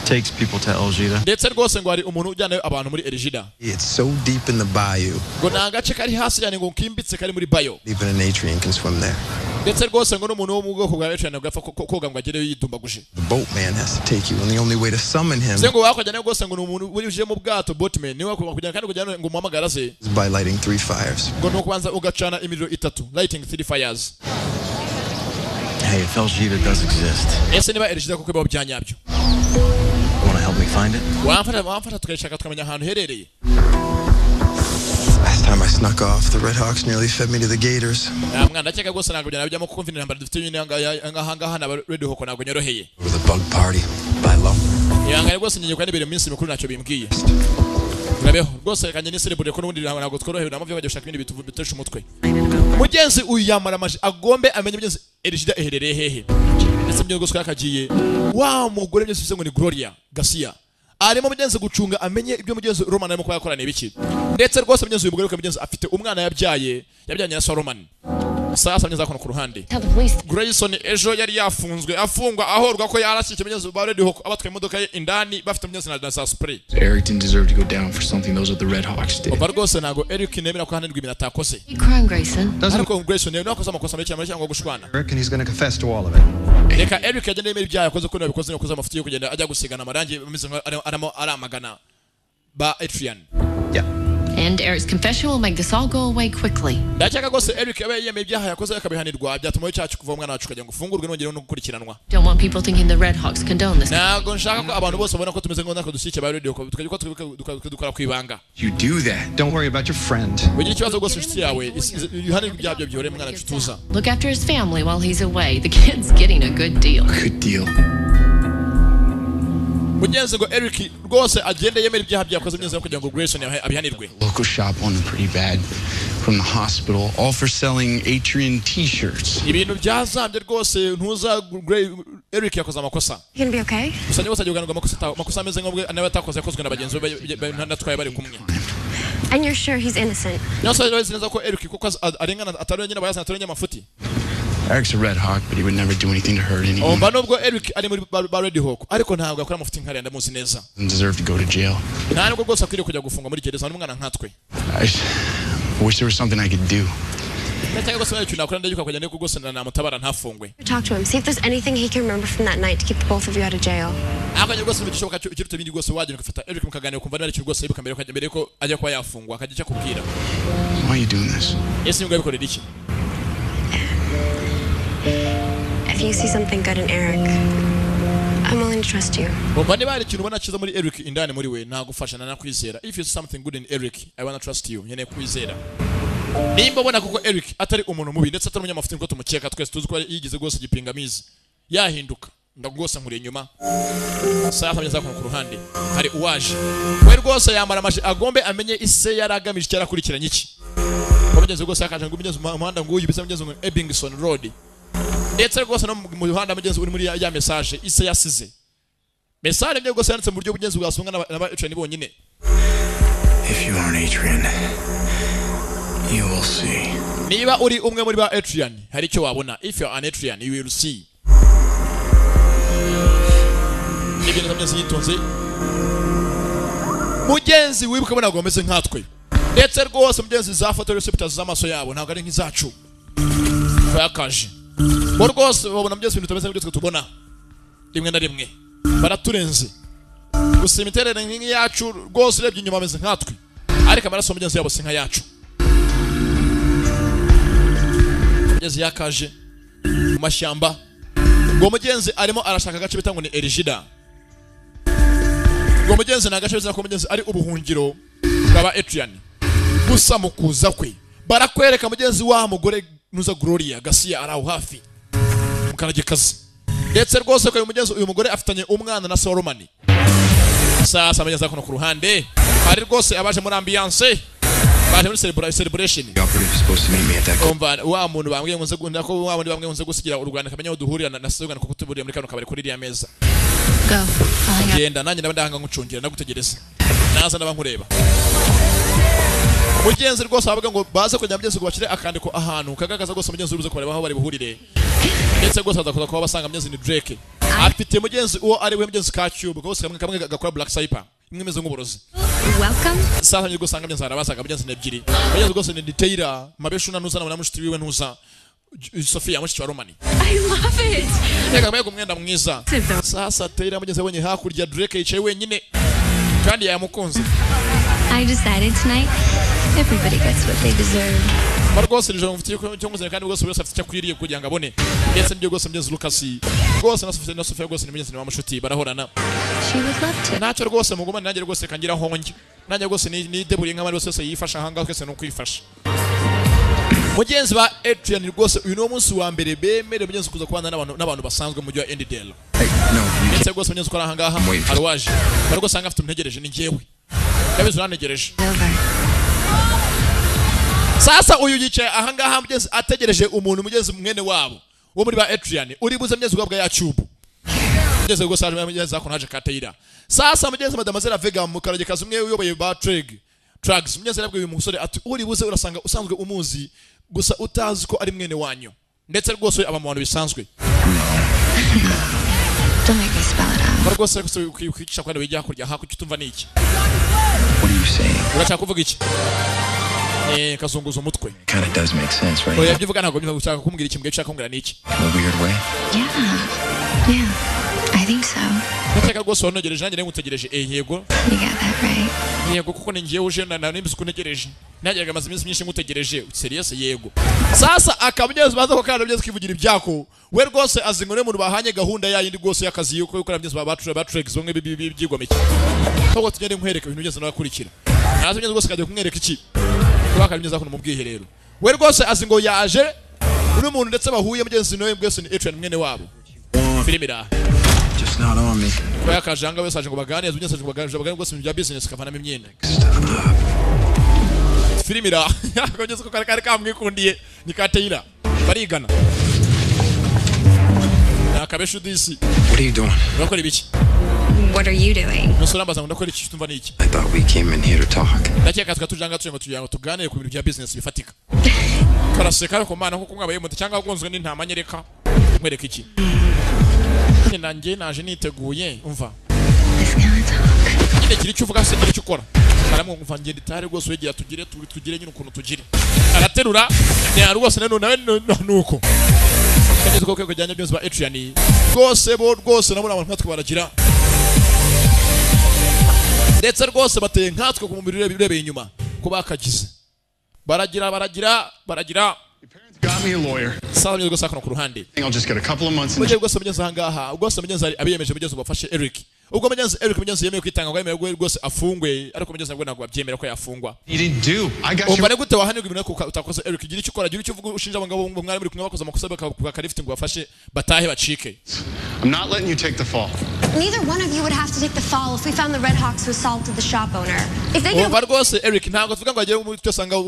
takes people to Algida. Ndetse rwose ngo ari umuntu ujyana abantu muri Algida. It's so deep in the bayou. Ngo nagace kari hasi cyane ngo kimbitse kari muri Bayo. Even an Atrian can swim there. Ndetse rwose ngo n'umuntu wo mu bwoko bwa Atrian gapfa koga ngo agereyo yitumbaguje. The boatman has to take you and the only way to summon him Sengo wakajyana rwose ngo n'umuntu uje mu bwato boatman niwe kujyana kandi kujyana ngo muhamagara ze. is by lighting 3 fires. Ngo no kubanza ugacana imiriro 3, lighting 3 fires. Hey, if Algida does exist. Ese niba Algida koko baba byanyabyo. Want to help me find it? Wamfata tukashaka tukamenya ahantu herereye. Last time I snuck off, the Red Hawks nearly fed me to the Gators. Mwana ndakeka gose ntabwo byajyamo kuko mvina nambara dufite nyine ngahanga hana Red Hawk ntabwo nyoroheye. With a bug party by law. Yanga rwose nyenye kandi bere minsi mikuru nacyo bimbwiye. Urabeho rwose kanye ni celebrate ko n'ubundi ntabwo tworohewe namavyo bajya gushaka ibindi bitu bitesha umutwe. Mugenzi uyu yamara amaji agombe amenye mugenzi Algida eherereye hehe. Ndetse myo gose yakagiye. Wa mugore byose bise ngo ni Gloria Garcia. Arimo mugenzi gucunga amenye ibyo mugenzi Roman arimo kwakorana ibiki. Ndetse rwose mugenzi uyu mugore ko mugenzi afite umwana yabyanye na Roman. Sasa mugenzi akono ku ruhande. Grayson ejo yari yafunzwe afungwa ahorwa ko yarashike mugenzi ba Red Hawk abatwaye imodoka ye indani bafite mugenzi na sa spray. Eric didn't deserve to go down for something those are the Red Hawks did. Obargose nago Eric nemera ko hanirwa ibintu atakose. Crime, Grayson. Ariko Grayson yari nakoze amakosa menshi cyangwa gushwana. Eric, and he's going to confess to all of it. Reka Eric yagende yemera ibyaha yakoze ko nabikoze no kuza amafuti yo kugenda ajya gusigana amarangi bameze aramagana ba Atrian. Yeah. And Eric's confession will make this all go away quickly. Ndachaka gose Eric yabaye yemeye ibyaha yakoze akabihanirwa byatuma cyacu kuva umwana wacu kujya gufungurwa nongera no gukurikiranwa. Don't want people thinking the Red Hawks condone this. Nago nshaka ko abantu bose babona ko tumeze ngo nako dushyike ba radio ko dukora kwibanga. You do that. Don't worry about your friend. Wigi kibazo gose inshuti yawe yuhanirwa ibyabyo byore mwana cutuza. Look after his family while he's away. The kid's getting a good deal. Good deal. Mugenzi ngo Eric rwose agende yemera ibyaha byakoze mugenzi no kugira ngo Grayson abihanirwe. Local shop on him pretty bad from the hospital, all for selling Atrian t-shirts. Ibintu byazambye rwose ntuza Eric yakoze amakosa. You gonna be okay? Usanye bose agiganirwa amakosa ameze nk'ubwe anawe atakoze yakozwe n'abagenzi be natwaye bari kumwe. And you're sure he's innocent? Nyose bazi neza ko Eric kuko arengana atari nyine bayazana atari nyamafuti. Eric's a Red Hawk, but he would never do anything to hurt anyone. Omba nubwo Eric ari muri ba Red Hawk ariko ntabwo akora amafuti nkari ndamuzi neza. Doesn't deserve to go to jail. Nta nubwo rwose akwiriye kujya gufunga muri gereza n'umwana nkatwe. I wish there was something I could do. Nataka gose bari cyuna kuranda yuko kujya gose na mutabara ntafungwe. Talk to him. See if there's anything he can remember from that night to keep the both of you out of jail. Akajya gose bigishoboka cyirute bindi gose waje gufata Eric mukaganira kumva nari gose yibuka mbere ko ajya kwa yafungwa akajya cyakubwira. Why are you doing this? Ese ngo bikorera iki? If you see something good in Eric, I'm willing to trust you. Bone bari kintu ubona kiza muri Eric indani muri we nagufasha na nakwizera. If you see something good in Eric, I want to trust you. Yene kwizera. Nimba ubona kuko Eric atari umuntu mubi ndetse atari umunyamafuti ngo tumukeka twese tuzi ko yigize gose gipingamizi. Yahinduka. Ndagose nkuri inyuma. Sasa ameza ku ruhande. Hari uwaje. We rwose yamara amaje agombe amenye ise yaragamije cyarakurikiranye iki. Komugeze gose akaje ngo umugeze umuhanda ngo uyibise mugeze ngo Ebbingson Road. Ndetse rwose no mu muhanda mugeze uri muri ya message ise yasize. Message byo gose yanditse mu buryo bugeze bwasunga n'aba Adrian bonyine. If you aren't Adrian, you will see. Niba uri umwe muri ba Adrian, hari icyo wabona. If you are an Adrian, you will see. Ibintu byose yitonze. Mugenzi wibuke bona gomeze nkatwe. Ndetse rwose mugenzi za photo receptors z'amaso yabo ntabwo ari nk'izacu. Fakaje. Bo rwose babona mugenzi ibintu tumeze nk'ibyo tubona. Rimwe na rimwe. Baraturenze. Gusa imiterere nk'iyacu rwose urebye inyuma ameze nkatwe. Ariko amaraso mugenzi yabo si nka yacu. Mugenzi yakaje mu mashyamba. Ngo mugenzi arimo arashaka agace bita ngo ni Erigida. Ngo mugenzi na gace bizana ko mugenzi ari ubuhungiro bwa Adrian. Gusa mukuza kwe barakwereka mugenzi wa mugore nuza Gloria Garcia araho hafi mukaragikazi. Ndetse rwose ko mugenzi uyu mugore afitanye umwana na Solomon. Sasa mugenzi akono ku ruhande ari rwose abaje muri ambiance baje muri celebration. Wa muntu bambwiye ngo nze gunda ko wa muntu bambwiye ngo nze gusigira uruganda kamenya uduhurira na Sogana kuko tuburiye muri kano kabari kuri iriya meza. Go. Genda nanjye ndabandanga ngucungira nagutegereza. Naza ndabankureba. Mugenzi rwose avuga ngo baze kujya mugenzi kubakire akandiko ahantu kagagaza rwose mugenzi uruze kureba aho bari buhurire. Ndetse rwose azakuza kuba basanga mugenzi ni Drake. Afite mugenzi uwo ari we mugenzi ka Cube rwose kamwe gakora Black Cyper. Imwe meze nk'uburozi. Welcome. Sasa ngiye gusanga mugenzi arabasaga mugenzi nebyiri. Mugenzi rwose ni Detaira mabeshu na nuza na mushitiri wiwe nuza Sofia mushitiri wa Romani. I love it. Reka mwe kumwenda mwiza. Sasa Taira mugenzi abonye hakurya Drake yicaye wenyine kandi yamukunze. I decided tonight everybody gets what they deserve. Margose rije mufitiye ko cyonguzene kandi rwose wese afite cyakwiriye kugira ngo abone. Ndetse nibyo rwose mugenzi Lucas rwose na Sofia rwose ni mugenzi n'amashuti barahorana. She would love to. Nacho rwose mugoma nanjye rwose kangira honge. Nanjye rwose ni deburi nk'abari bose yifasha hanga twese no kwifasha. Mugenzi ba Adrian rwose uyu no munsi wa mbere bemere mugenzi kuza kubana n'abantu basanzwe mu gihe Endidel. Ndetse rwose mugenzi ukora hanga arwaje. Bariko sanga afite umutegereje ni ngewe. Yabizo nanegereje. Sasa uyu yicaye ahangaha mugenzi ategereje umuntu mugenzi mwene wabo wo muri ba Adrian uri buze mugenzi bwa YouTube. Mugenzi rwose aje mugenzi ako naje Kateira. Sasa mugenzi Madamazera Vega mukaragekaza umwe uyoboye ba Trugs mugenzi yabwiye uyu musore ati uri buze urasanga usanzwe umuzi gusa utazi ko ari mwene wanyu. Ndetse rwose aba mu bantu bisanzwe. Don't make me spell it out. Rwose kwicisha kwenda bijya kurya hakurya utumva niki. What are you saying? Urashaka kuvuga iki? Kazunguza umutwe. Kind of does make sense, right? Oya byivuga ntabwo byivuga ushaka kumbwira iki mbwe ushaka kumbwira niki? In a weird way. Yeah, I think so. Nataka rwose wanogereje nanjye ngutegereje yego. You got that right. Yego kuko ni ngiye uje na nimbizi kunegereje. Najyaga amaze iminsi myinshi ngutegereje. Serious yego. Sasa akamugenzi baza ko kandi byeze kivugira ibyako. We rwose azingone mu bahanye gahunda yayindi rwose yakazi yuko gukora byeze ba Trek zomwe byigomeke. Toko tugende nkwereka ibintu byose nabakurikira. Nazo byeze rwose kajya kumwereka iki. Kubaka byeze ko mu bwiherero. We rwose azingo yaje uri muntu ndetse bahuye mugenzi noye bwese ni Adrian mwene wabo. Filimira. Just not on me. Kwa kajanga wese aje ngo baganire byose ngo baganire rwose mu bya business kavana imyenda. Filimira. Yakongeze ko kare kamwikundiye ni Kateira. Barigana. Nakabeshu disi. What are you doing? Bakora ibiki? What are you doing? Nusura mbaza ndakora iki tumva niki? I thought we came in here to talk. Ndakeka tukatujanga tuyango tuganire ku bintu bya business bifatika. Karaseka ko mana nkuko mwabaye muti cyangwa gonzwe n'intama nyereka. Mwereka iki? Nanjye naje niteguye umva. This gonna talk. Kire kiri cyuvuga se kiri cyukora. Karamwe umva ngende tare rwose wegera tugire nyine ukuntu tugire. araterura ni rwose nawe nuko kandi twoko kujyanye byose ba Adrian rwose bo rwose nabona abantu nkatwe baragira ndetse rwose bateye nkatwe ku mubiri urebeye inyuma ko bakagize baragira Got me a lawyer. Sala mye rwose akano ku ruhande I'll just get a couple of months in. Muje rwose mugeze ahangaha rwose mugeze abiyemeje mugeze bafashe Eric ubwo mugeze yemeye kwitanga ngo yemewe rwose afungwe ariko mugeze nabwo ntabwo babyemera ko yafungwa You didn't do. I got umva you. ne gute wahanirwa ibintu ko utakoze Eric gira icyo ukora gira icyo uvuga ushinja abangabo ngo mwari muri kumwe bakoze amakosa bakarifite ngo bafashe batahe bacike I'm not letting you take the fall. Neither one of you would have to take the fall if we found the Red Hawks who assaulted the shop owner. If they umva rwose Eric ntabwo tuvuga ngo agiye mu cyo sanga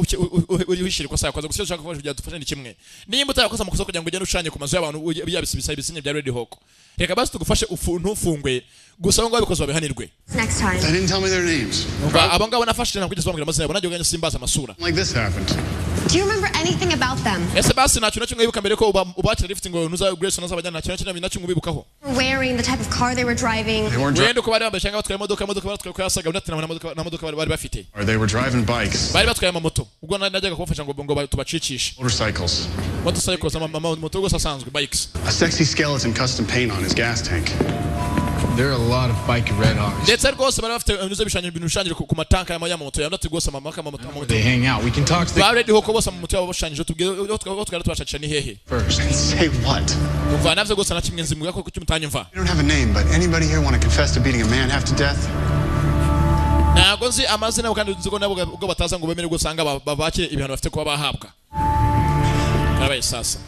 uri wishira ko sayakoze gusa ushaka kufasha kugira dufashe ni kimwe nimba utakoze amakosa kugira ngo ugende ushanye ku mazu y'abantu byabisibisa ibisinye bya Red Hawk reka basi tugufashe ntufungwe gusa ngo babikoze babihanirwe next time. They didn't tell me their names. abangabo nafashe ntabwo kugeza bamubwira amazina yabo najye uganye simbaza amasura Like this happened. Do you remember anything about them? ese basi nta kintu kimwe wibuka mbere ko ubakira lifting ngo nuza Grace naza abajyana nta kintu na kimwe ubibukaho Wearing the type of car they were driving. They weren't driving. wenda ko bari bambaye cyangwa batwaye imodoka batwaye ko yasaga ndetse na modoka bari bafite Or they were driving bikes. bari batwaye amamoto ubwo najyaga kubafasha ngo tubacicishe Motorcycles. motorcycles amamoto rwose asanzwe bikes A sexy skeleton custom paint on his gas tank. There are a lot of bike Red Hawks. ndetse rwose bari bafite ibintu ibintu bishanyije ku matanka y'amamoto yanditse rwose amamoto They hang out. We can talk to ba Red Hawk bose amamoto yabo bashanyije tubwire twari twashakisha ni hehe first. Say what? umva navyo rwose na kimwe nzimuga ko cyumutanyumva You don't have a name, but anybody here want to confess to beating a man half to death? ntabwo nzi amazina kandi nzi ko nabo ubwo bataza ngo bemere gusanga babake ibihano bafite kuba bahabwa karabaye sasa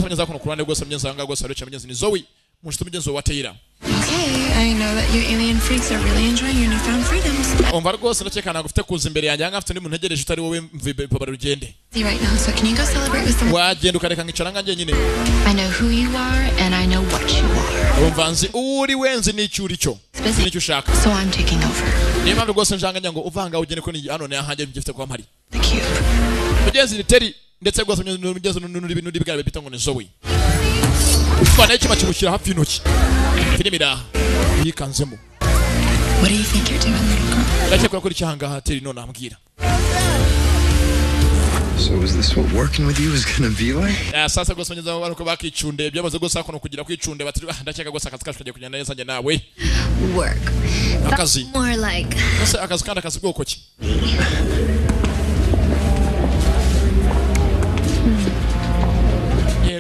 mugeze kuno kurande rwose mugeze ahanga rwose aruca mugeze ni Zoe mushito mugeze wa Taylor Okay, I know that you alien freaks are really enjoying your newfound freedoms. umva rwose ndakeka ntabwo ufite kuza imbere yanjye hanga afite n'umuntu ntegereje utari wowe mvibe papa rugende See right now, so can you go celebrate with some? wagenda ukareka nkicara nganjye nyine I know who you are and I know what you are. umva nzi uri wenzi n'icyo uri cyo n'icyo ushaka So I'm taking over. niyo mpamvu rwose njanga ngo uvanga ugende ko ni hano ni ahanjye ngifite kuba mpari The cube. mugezi ni Terry ndetse rwose mugezi n'ibintu bigara bita ngo ni Zoe ufana icyuma kimushyira hafi y'intoki filimi iraha yikanzemo What do you think you're doing, little girl? ndakeka ko icyahangaha Terry none ambwira So is this what working with you is gonna be like? sasa rwose mugeze abantu ko bakicunde byamaze rwose hakuno kugira kwicunde bati ndakeka rwose akazi kacu kagiye kugenda neza njye nawe Work. akazi More like ese akazi kandi akazi bwoko ki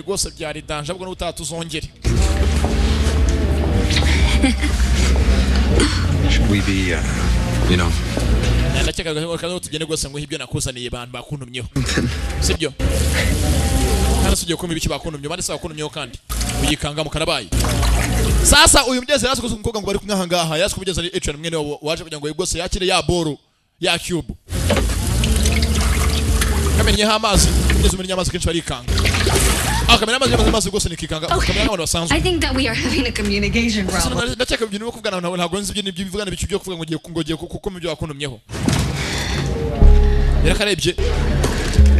rwose byari danje ahubwo n'utatuzongere Should we be, you know? ndakeka ko tugende rwose ngo ibyo nakuzaniye abantu bakuntumyeho sibyo kandi sugiye kumva ibiki bakuntumyeho bandi se bakuntumyeho kandi uyikanga mu karabaye sasa uyu mugezi yasikuze umukobwa ngo bari kumwe ahangaha yasikuze umugezi ari Adrian mwene wabo waje kugira ngo rwose yakire ya boro ya cube kamenyeho amazi umugezi umenya amazi kenshi barikanga akamenya amazi rwose nikikanga akamenya abantu basanzwe I think that we are having a communication problem. ndakeka ibyo nibo kuvugana ntabwo nzi ibyo nibyo bivugana bicu byo kuvuga ngo ngiye kuko mu byo wakuntumyeho yarakarebye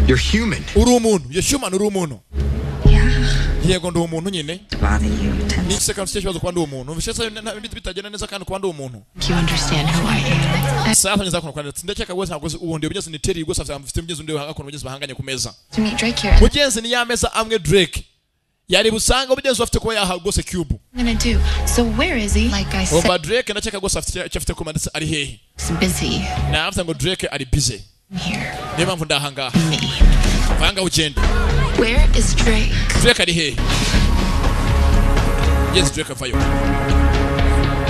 You're human. uri umuntu you're human uri umuntu Yeah. yego ndi umuntu nyine To bother you, ni ikibazo cy'ikibazo kuba ndi umuntu ubishetse bitagenda neza kandi kuba ndi umuntu you understand who I am. sasa nyeza kuno kwanditse ndakeka rwose ntabwo ubundi ubugeze ni Terry rwose afite umugezi undi hakuno umugezi bahanganye ku meza To meet Drake here. mugezi ni ya meza amwe Drake yari busanga umugezi afite kuba yaha rwose cube I'm gonna do. So where is he? Like I said, umva Drake ndakeka rwose afite kuba ndetse ari hehe he's busy na afite ngo Drake ari busy here. niyo mpamvu ndahangaha Me. vanga ugende Where is Drake? Drake ari hehe yes Drake avayo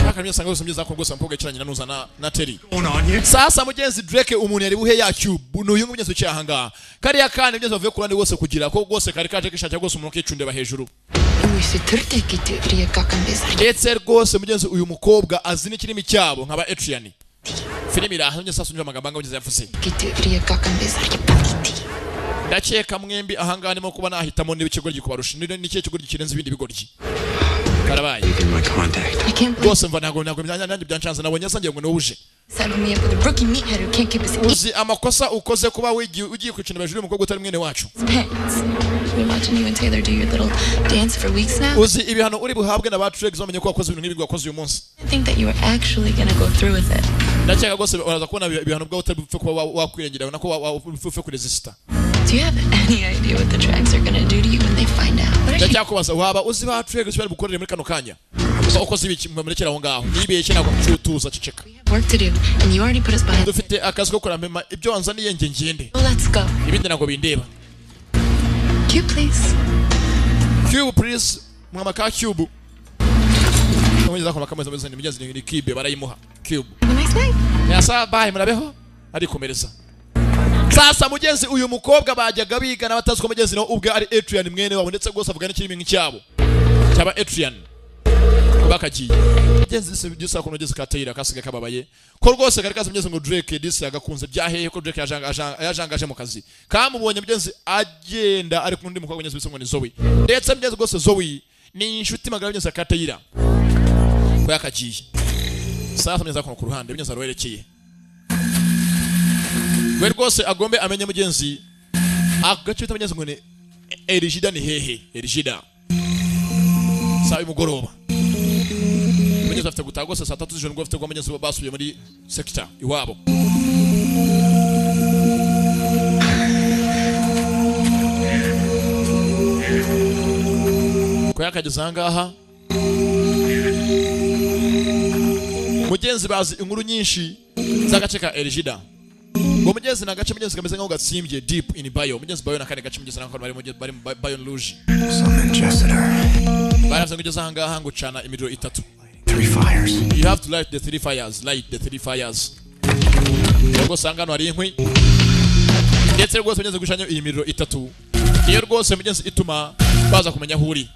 akamye sanga rwose mugezi akon rwose mukobwa ikiranye nanuza na Terry Going on here? sasa mugenzi Drake umuntu yari buhe ya cube n'uyu mugezi ucyahanga kariya kandi mugezi bavuye kurande wose kugira ko rwose kari kaje kishakira rwose umuntu kicundeba hejuru ndetse rwose mugenzi uyu mukobwa azi n'ikirimi cyabo nkaba Adrian filimi iraha sasa unjye amagambo angabugeze yavuze ndakeka mwembi ahangana nimo kuba nahitamo niba ikigoryi kubarusha n'ikihe kigoryi kirenze ibindi bigoryi karabaye Give my contact. I can't believe rwose mva ntabwo nanjye byancanze nabonye yasangiye ngo niwuje saddle me up with a rookie meathead who can't keep his uzi amakosa ukoze kuba ugiye kwicana hejuru y'umukobwa utari mwene wacu pants. I've been watching you and Taylor do your little dance for weeks now. uzi ibihano uri buhabwe na ba Trix bamenye ko wakoze ibintu nk'ibi wakoze uyu munsi I think that you were actually gonna go through with it. ndakeka gose uraza kubona ibihano bwa utabupfe kuba wakwirengira nako wapfe ku resista. Do you have any idea what the drags are gonna do to you when they find out? Ndakeka kubaza waba uzi ba drags bari bukorere muri kano kanya. Uko zibiki mwemerekera aho ngaho. Nibeshye nako mcutuza ciceka. Work to do, and you already put us behind. Dufite akazi ko kuramema ibyo wanzaniye ngende. Let's go. Ibindi nako bindeba. Cube, please. Cube, please. Mama ka cube. Mweza kwa makameza mweza ni mjazi ni kibe barayimuha. Cube. Have a nice night. Yasa bye murabeho. Ari komereza. Sasa mugenzi uyu mukobwa bajyaga biga n'abatazi ko mugenzi no ubwe ari Adrian mwene wabo ndetse gose avugana n'ikirimi cyabo. Cyaba Adrian. Bakagiye. Mugenzi byusa ko nogeze katayira kasiga kababaye. Ko rwose kari kazi mugenzi ngo Drake disi yagakunze byahehe ko Drake yajangaje mu kazi. Kamubonye mugenzi agenda ari kundi mukobwa mugenzi bisongo ni Zoe. Ndetse mugenzi gose Zoe ni inshuti magara mugenzi katayira. Ko yakagiye. Sasa mugenzi akono ku ruhande mugenzi arowerekeye. We rwose agombe amenye mugenzi agacita mugenzi ngo ni Erigida ni hehe Erigida sabi mugoroba mugenzi afite gutaha gose saa 3 z'ijoro ngo afite kwa mugenzi basubiye muri sector iwabo ko yakageze ahangaha mugenzi bazi inkuru nyinshi z'agace ka Erigida ngo mugenzi na gace mugenzi kameze nkaho gatsimbye deep in bio mugenzi bio nakane gace mugenzi nakho bari bio rouge baravye kugeza ahangaha ngo cana imiriro 3 fires you have to light the 3 fires ngo sangano ari inkwi ndetse rwose mugenzi gushanya iyi miriro 3 iyo rwose mugenzi ituma baza kumenya aho uri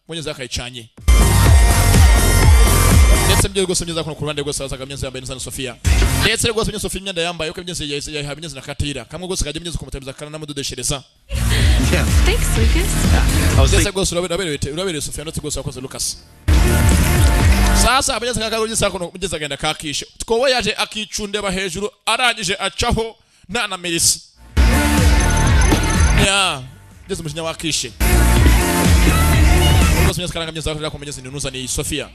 mugenzi akayicanye ndetse mbye rwose mugenzi akono ku ruhande rwose azaga mugenzi yambaye neza Sofia ndetse rwose mugenzi Sofia imyenda yambaye uko mugenzi yahaye mugenzi na katira kamwe rwose kaje mugenzi kumutamiza kana namudodeshereza Thanks, Lucas. ndetse rwose urabereye Sofia ndetse rwose wakoze Lucas sasa mugenzi kakagoje sakono mugenzi agenda kakishe twowe yaje akicundeba hejuru arangije acaho na Melisi mugenzi mushinya wakishe Rwose mugenzi karanga mugenzi akora ko mugenzi nunuza ni Sofia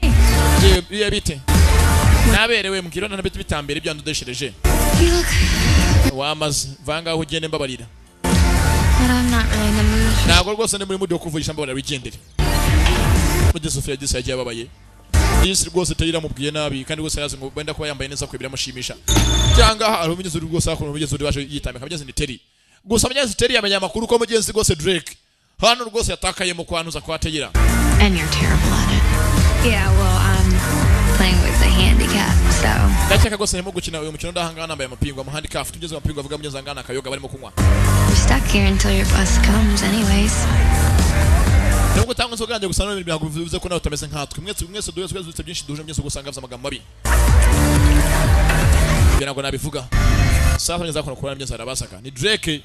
je bite naberewe mukirona nabiti bitambere ibyo ndodeshereje wamaze vanga aho ugende mbabarira But I'm not really in the mood. ntabwo rwose ndi muri mood yo kuvugisha mbabarira wigendere mugenzi Sofia gisa yagiye ababaye yisi rwose tayira mubwiye nabi kandi rwose yazi ngo benda kuba yambaye neza ko biramushimisha cyangwa hari mugenzi rwose akora mugenzi waje yitambika mugenzi ni Terry gusa mugenzi Terry yamenya amakuru ko mugenzi rwose Drake hano rwose yatakaye mu kwanuza kwa Tayira And you're terrible at it. Yeah, well, I'm playing with a handicap, so. ndakeka rwose arimo gukina uyu mukino ndahangana nambaye amapingu amhandicap tugeze amapingu avuga mugenzi angana akayoga barimo kunywa We're stuck here until your bus comes, anyways. nubwo tangwa nzoganje gusa no ibintu bivuze ko nawe utameze nkatwe mwese duheze byinshi duje mwese gusanga avza amagambo mabi birago nabivuga sasa mugenzi akora kurana mugenzi arabasaka ni Drake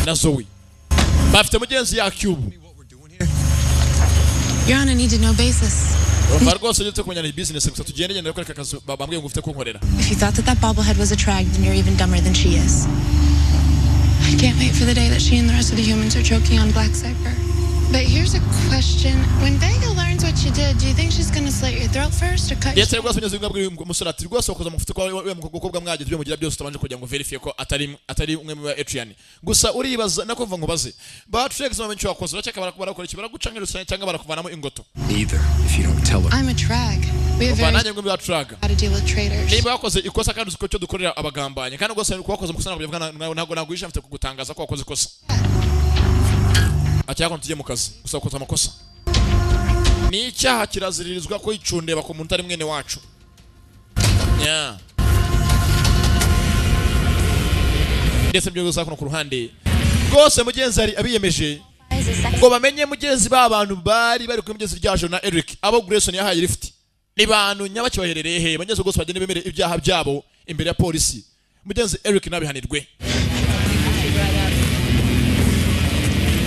na Zoe bafite mugenzi ya Cube You're on a need to know basis. Rwose ndetse kumenya ni business gusa tugende genda kwereka akazi bambwiye ngo ufite kunkorera If you thought that bobblehead was a drag, then you're even dumber than she is. I can't wait for the day that she and the rest of the humans are choking on Black Cypher. But here's a question. When Vega learns what you did, do you think she's gonna slit your throat first or cut your... Yes, rwose mugenzi ngabwiye umusore ati rwose wakoze mufite kwa we mukobwa mwaje tubyo mugira byose tabanje kugira ngo verify ko atari umwe mu Adrian gusa uribaza nako mva ngo baze ba Trex mu menshi wakoze uraceka barakora iki baragucangira rusanya cyangwa barakuvanamo ingoto Neither, if you don't tell her. I'm a drag. We have very nanjye ngo bya traga how to deal with traitors. niba wakoze ikosa kandi uko cyo dukorera abagambanye kandi rwose wakoze mukosa ntabwo yisha mfite kugutangaza ko wakoze ikosa acyako tujye mu kazi gusa wakoze amakosa ni icyaha kiraziririzwa ko icundeba ku muntu ari mwene wacu ndetse byo gusa ku ruhande rwose mugenzi ari abiyemeje ngo bamenye mugenzi b'abantu bari ku mugenzi ryaje na Eric abo Grayson yahaye lift ni bantu nyabaki baherereye he banyezo rwose bagende bemere ibyaha byabo imbere ya polisi mugenzi Eric nabihanirwe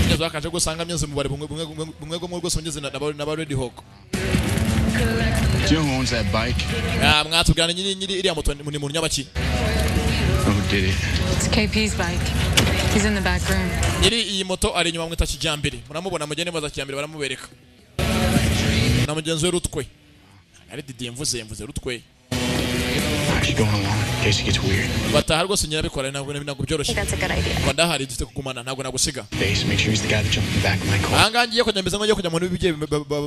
mugenzi akaje gusanga mugenzi mu bari bumwe rwose mugenzi na Red Hawk Do you know who owns that bike? mwatubwirana nyiri iriya moto ni muntu nyabaki Who did it? It's KP's bike. He's in the back room. nyiri iyi moto ari inyuma mwita kijambere muramubona mugende baza kijambere baramubereka na mugenzi we Rutwe ari Didier mvuze Rutwe She's going along in case it gets weird. bataha rwose nyirabikora ntabwo byoroshye That's a good idea. ngo ndahari dufite kugumana ntabwo nagusiga Face, make sure he's the guy that jumped in the back of my car. ahangaha ngiye kujya mbese ngo ngiye kujya mu bigiye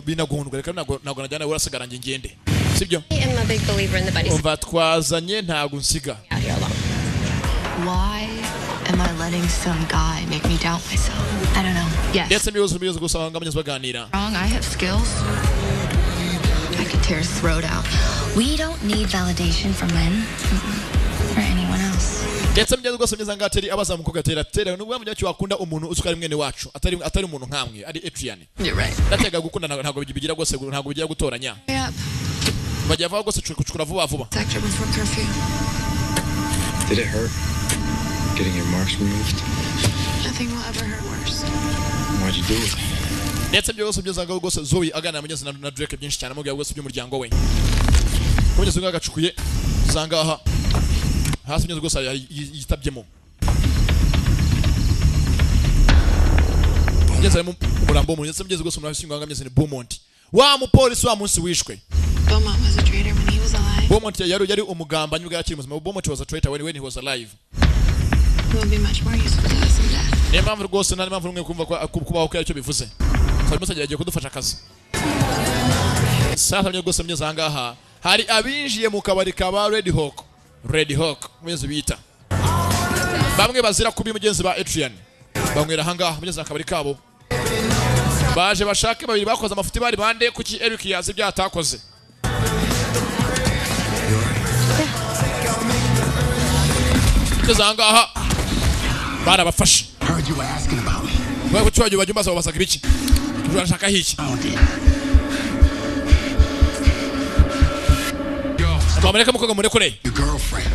binagundwa reka ntabwo najyana urasigara nge ngende sibyo I am a big believer in the buddy umva twazanye ntabwo nsiga out here alone. Why am I letting some guy make me doubt myself? I don't know. Yes. ndetse mbiyozo gusa abangamiye baganira Wrong, I have skills. I could tear his throat out. We don't need validation from men or anyone else. ndetse mbyeze rwose mbyeze ngateri abaza mukobwa tera nubwo mujya cyo wakunda umuntu uzukari mwene wacu atari umuntu nkamwe ari Adrian. You're right. Ndatega gukunda ntabwo bigira rwose ntabwo bigira gutoranya Yep. bajya vaho rwose cukura vuba vuba Sector before curfew. Did it hurt? Getting your marks removed? Nothing will ever hurt worse. Why'd you do it? ndetse byose byeze ngaho rwose Zoe agana mugeze na Drake byinshi cyane amubwira rwose by'umuryango we kugeze ngaho gacukuye zangaha hasi byeze rwose yitabyemo ngeze mu murambo mu ndetse byeze rwose murahisi nganga mbyeze ni Beaumont wa mupolisi wa munsi wishwe Beaumont was a traitor when he was alive. Beaumont yari umugambanyi ubwo yakiri muzima Beaumont was a traitor when he was alive He will be much more useful to us in death. niyo mpamvu rwose nta mpamvu rumwe kumva kubaho ko aricyo bivuze Salimo agiye kudufasha akazi sasa rwose mugeze ahangaha hari abinjiye mu kabari kaba Red Hawk mugeze bita bamwe bazira kubi mugenzi ba Adrian bamwera ahangaha mugeze akabari kabo baje bashake babiri bakoze amafuti bari bande kuki Eric yazi byatakoze mugeze ahangaha barabafashe Heard you were asking about me. bari kucywaje bajumbaza babasaga ibiki urashaka hiki Bamareka mukoga murekure Your girlfriend.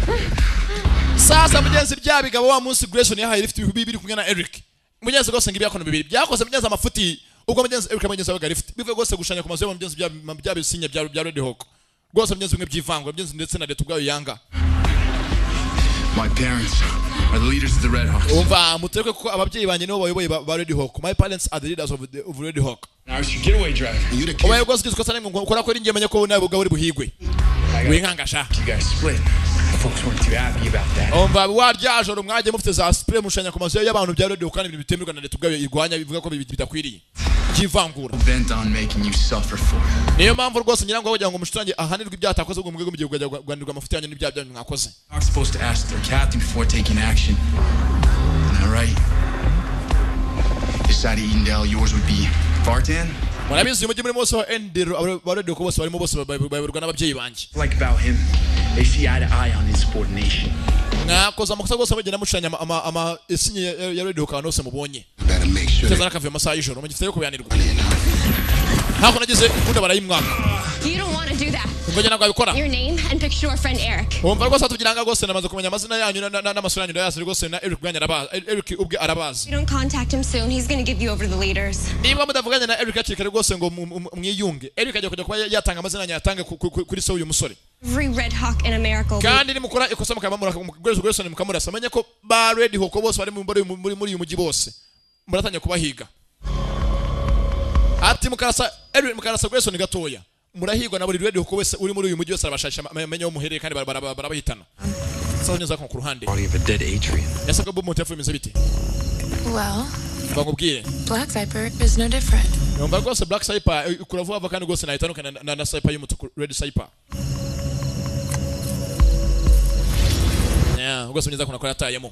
sasa mugenzi bya bigabo wa munsi Grayson yahaye lift bibiri kumwe na Eric mugenzi gose ngibi yakono bibiri byakoze mugenzi amafuti ubwo mugenzi Eric mugenzi waga lift bivuye gose gushanya ku mazu yo mugenzi bya bisinya bya Red Hawk gose mugenzi bimwe byivangwa mugenzi ndetse na leta ubwayo yanga My parents are the leaders of the Red Hawks. umva mutereke kuko ababyeyi banje nibo bayoboye ba Red Hawk my parents are the leaders of Red Hawk Now it's your getaway driver. You the kid. obaye gose gikosa nimwe ukora ko ringiye menye ko nawe ubwo uri buhigwe winkangasha You guys split. Folks weren't too happy about that. umva waryajoro mwaje mufite za spray mushanya ku mazu y'abantu bya Red Hawk kandi ibintu bitemerwa na leta ubwayo igwanya bivuga ko bidakwiriye byivangura Bent on making you suffer for it. niyo mpamvu rwose nyirango kugira ngo mushutange ahanirwe ibyatakoze ubwo mwego mugiye kugwanirwa amafuti yanyu n'ibya byanyu mwakoze Not supposed to ask their captain before taking action. Am I right? This side of Edendale, yours would be Vartan? murabizi umujyi muri mose wa Endero abarede ko bose barimo bose bayoborwa n'ababyeyi banje Like about him, they see eye to eye on insubordination. mwakoze amakosa rwose bagenda mushanya ama esinye ya radio kana hose mubonye Better make sure cyeza nakavuye amasaha y'ijoro mugifite kuyanirwa ntabwo nagize ikunda barayimwaka You don't want to do that. ngo njye nabikora Your name and picture your friend Eric. umva rwose atubwiranga rwose namaze kumenya amazina yanyu n'amasura yanyu ndayazi rwose na Eric bwanya arabazi Eric ubwe arabazi If you don't contact him soon, he's going to give you over to the leaders. niba mudavuganye na Eric akiri kare rwose ngo mwiyunge Eric ajya kujya kuba yatanga amazina yanyu yatange kuri so uyu musore Every Red Hawk in America will kandi nimukora ikosa mukabamura Grayson mukamurasa menye ko ba Red Hawk bose bari muri uyu mujyi bose muratanya kubahiga ati mukarasa Eric mukarasa Grayson gatoya murahigwa na buri Red Hawk wese uri muri uyu mujyi wose arabashasha menye wo muhereye kandi barabahitana sasa neza ko ku ruhande Body of a dead Adrian. yasabwa Beaumont yafumize biti Well, bakubwire Black Viper is no different. numva rwose Black Viper kuravuga kandi rwose nahitandukana na Viper y'umutuku Red Viper rwose mugeze kuna yatayemo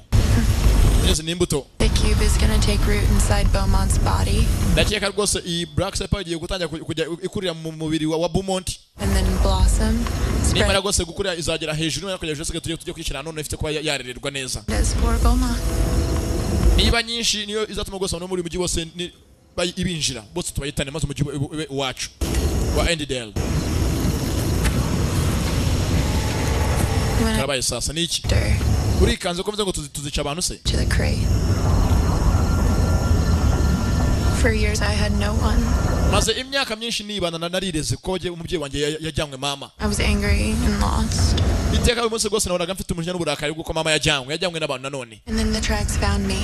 mugeze n'imbuto The cube is gonna take root inside Beaumont's body ndakeka rwose iyi Black Viper igiye gutangira kujya ikurira mu mubiri wa Beaumont and then blossom, nimara spread rwose gukurira izagera hejuru no kujya hejuru tujye kwishyira none ifite kuba yarererwa neza as for Beaumont. niba nyinshi niyo izatuma rwose no muri mujyi wose ibinjira bose tubayitane maze umujyi ube wacu wa Endale When I karabaye sasa niki enter urikanze ko mvuze ngo tuzica abantu se to the crate. For years I had no one. maze imyaka myinshi nibana narireze ko umubyeyi wanjye yajyanywe mama I was angry and lost. iteka uyu munsi rwose nabonaga mfite umujinya n'uburakari bw'uko mama yajyanywe n'abantu nanone And then the tracks found me.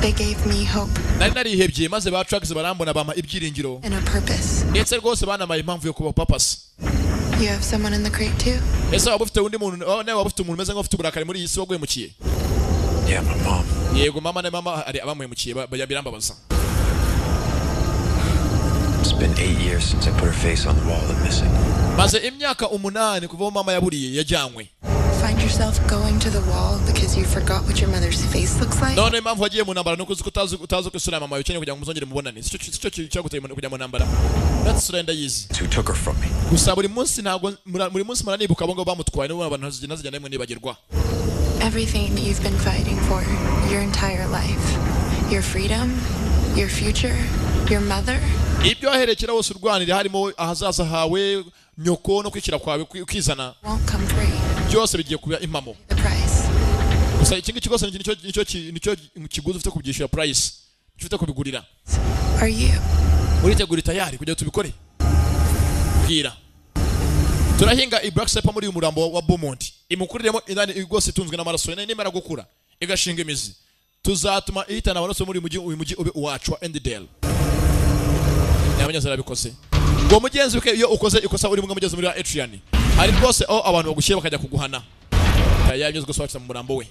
They gave me hope nari narihebye maze ba tracks barambona bama ibyiringiro and a purpose. ndetse rwose banamaye impamvu yo kuba papasi You have someone in the crate too? Ese waba ufite undi muntu nawe waba ufite umuntu umeze nk'ufite uburakari muri iyi si waguhemukiye? Yeah, my mom. Yego mama na mama ari abamuhemukiye birambabaza. It's been 8 years since I put her face on the wall and missing. Maze imyaka 8 kuva mama yaburiye yajyanywe. Find yourself going to the wall because you forgot what your mother's face looks like? None impamvu wagiye mu ntambara nuko utazi ko isura mama yawe ukeneye kugira ngo muzongere mubonane. Sico cyaguteye kujya mu ntambara. That's isura ndayizi. Who took her from me? Gusa buri munsi muranibuka abo ngo bamutwaye n'ubu abantu nazijya nemwe nibagirwa. Everything that you've been fighting for your entire life. Your freedom, your future, your mother. Ibyo aherekera wose urwanira harimo ahazaza hawe, nyoko no kwikira kwawe ukizana. Byose bigiye kuba impamo. Gusa iki ngiki cyose nicyo kiguzi ufite kubyishyura price. Ufite kubigurira. Are you? Uritegura tayari kugira tubikore. Bwira. Turahinga Black Sepa muri umurambo wa Beaumont. Imukuriremo indani igose itunzwe n'amaraso n'imara gukura. Igashinga imizi. Tuzatuma ihitana abaraso muri uyu mujyi ube uwacu wa Endedale. Nabanyazara bikose. Ngo mugenzi uke iyo ukoze ikosa uri mu mugezi muri Adrian. Ari rwose abantu bagushiye bakajya kuguhana. Yanyuze guswatsa mu murambo we.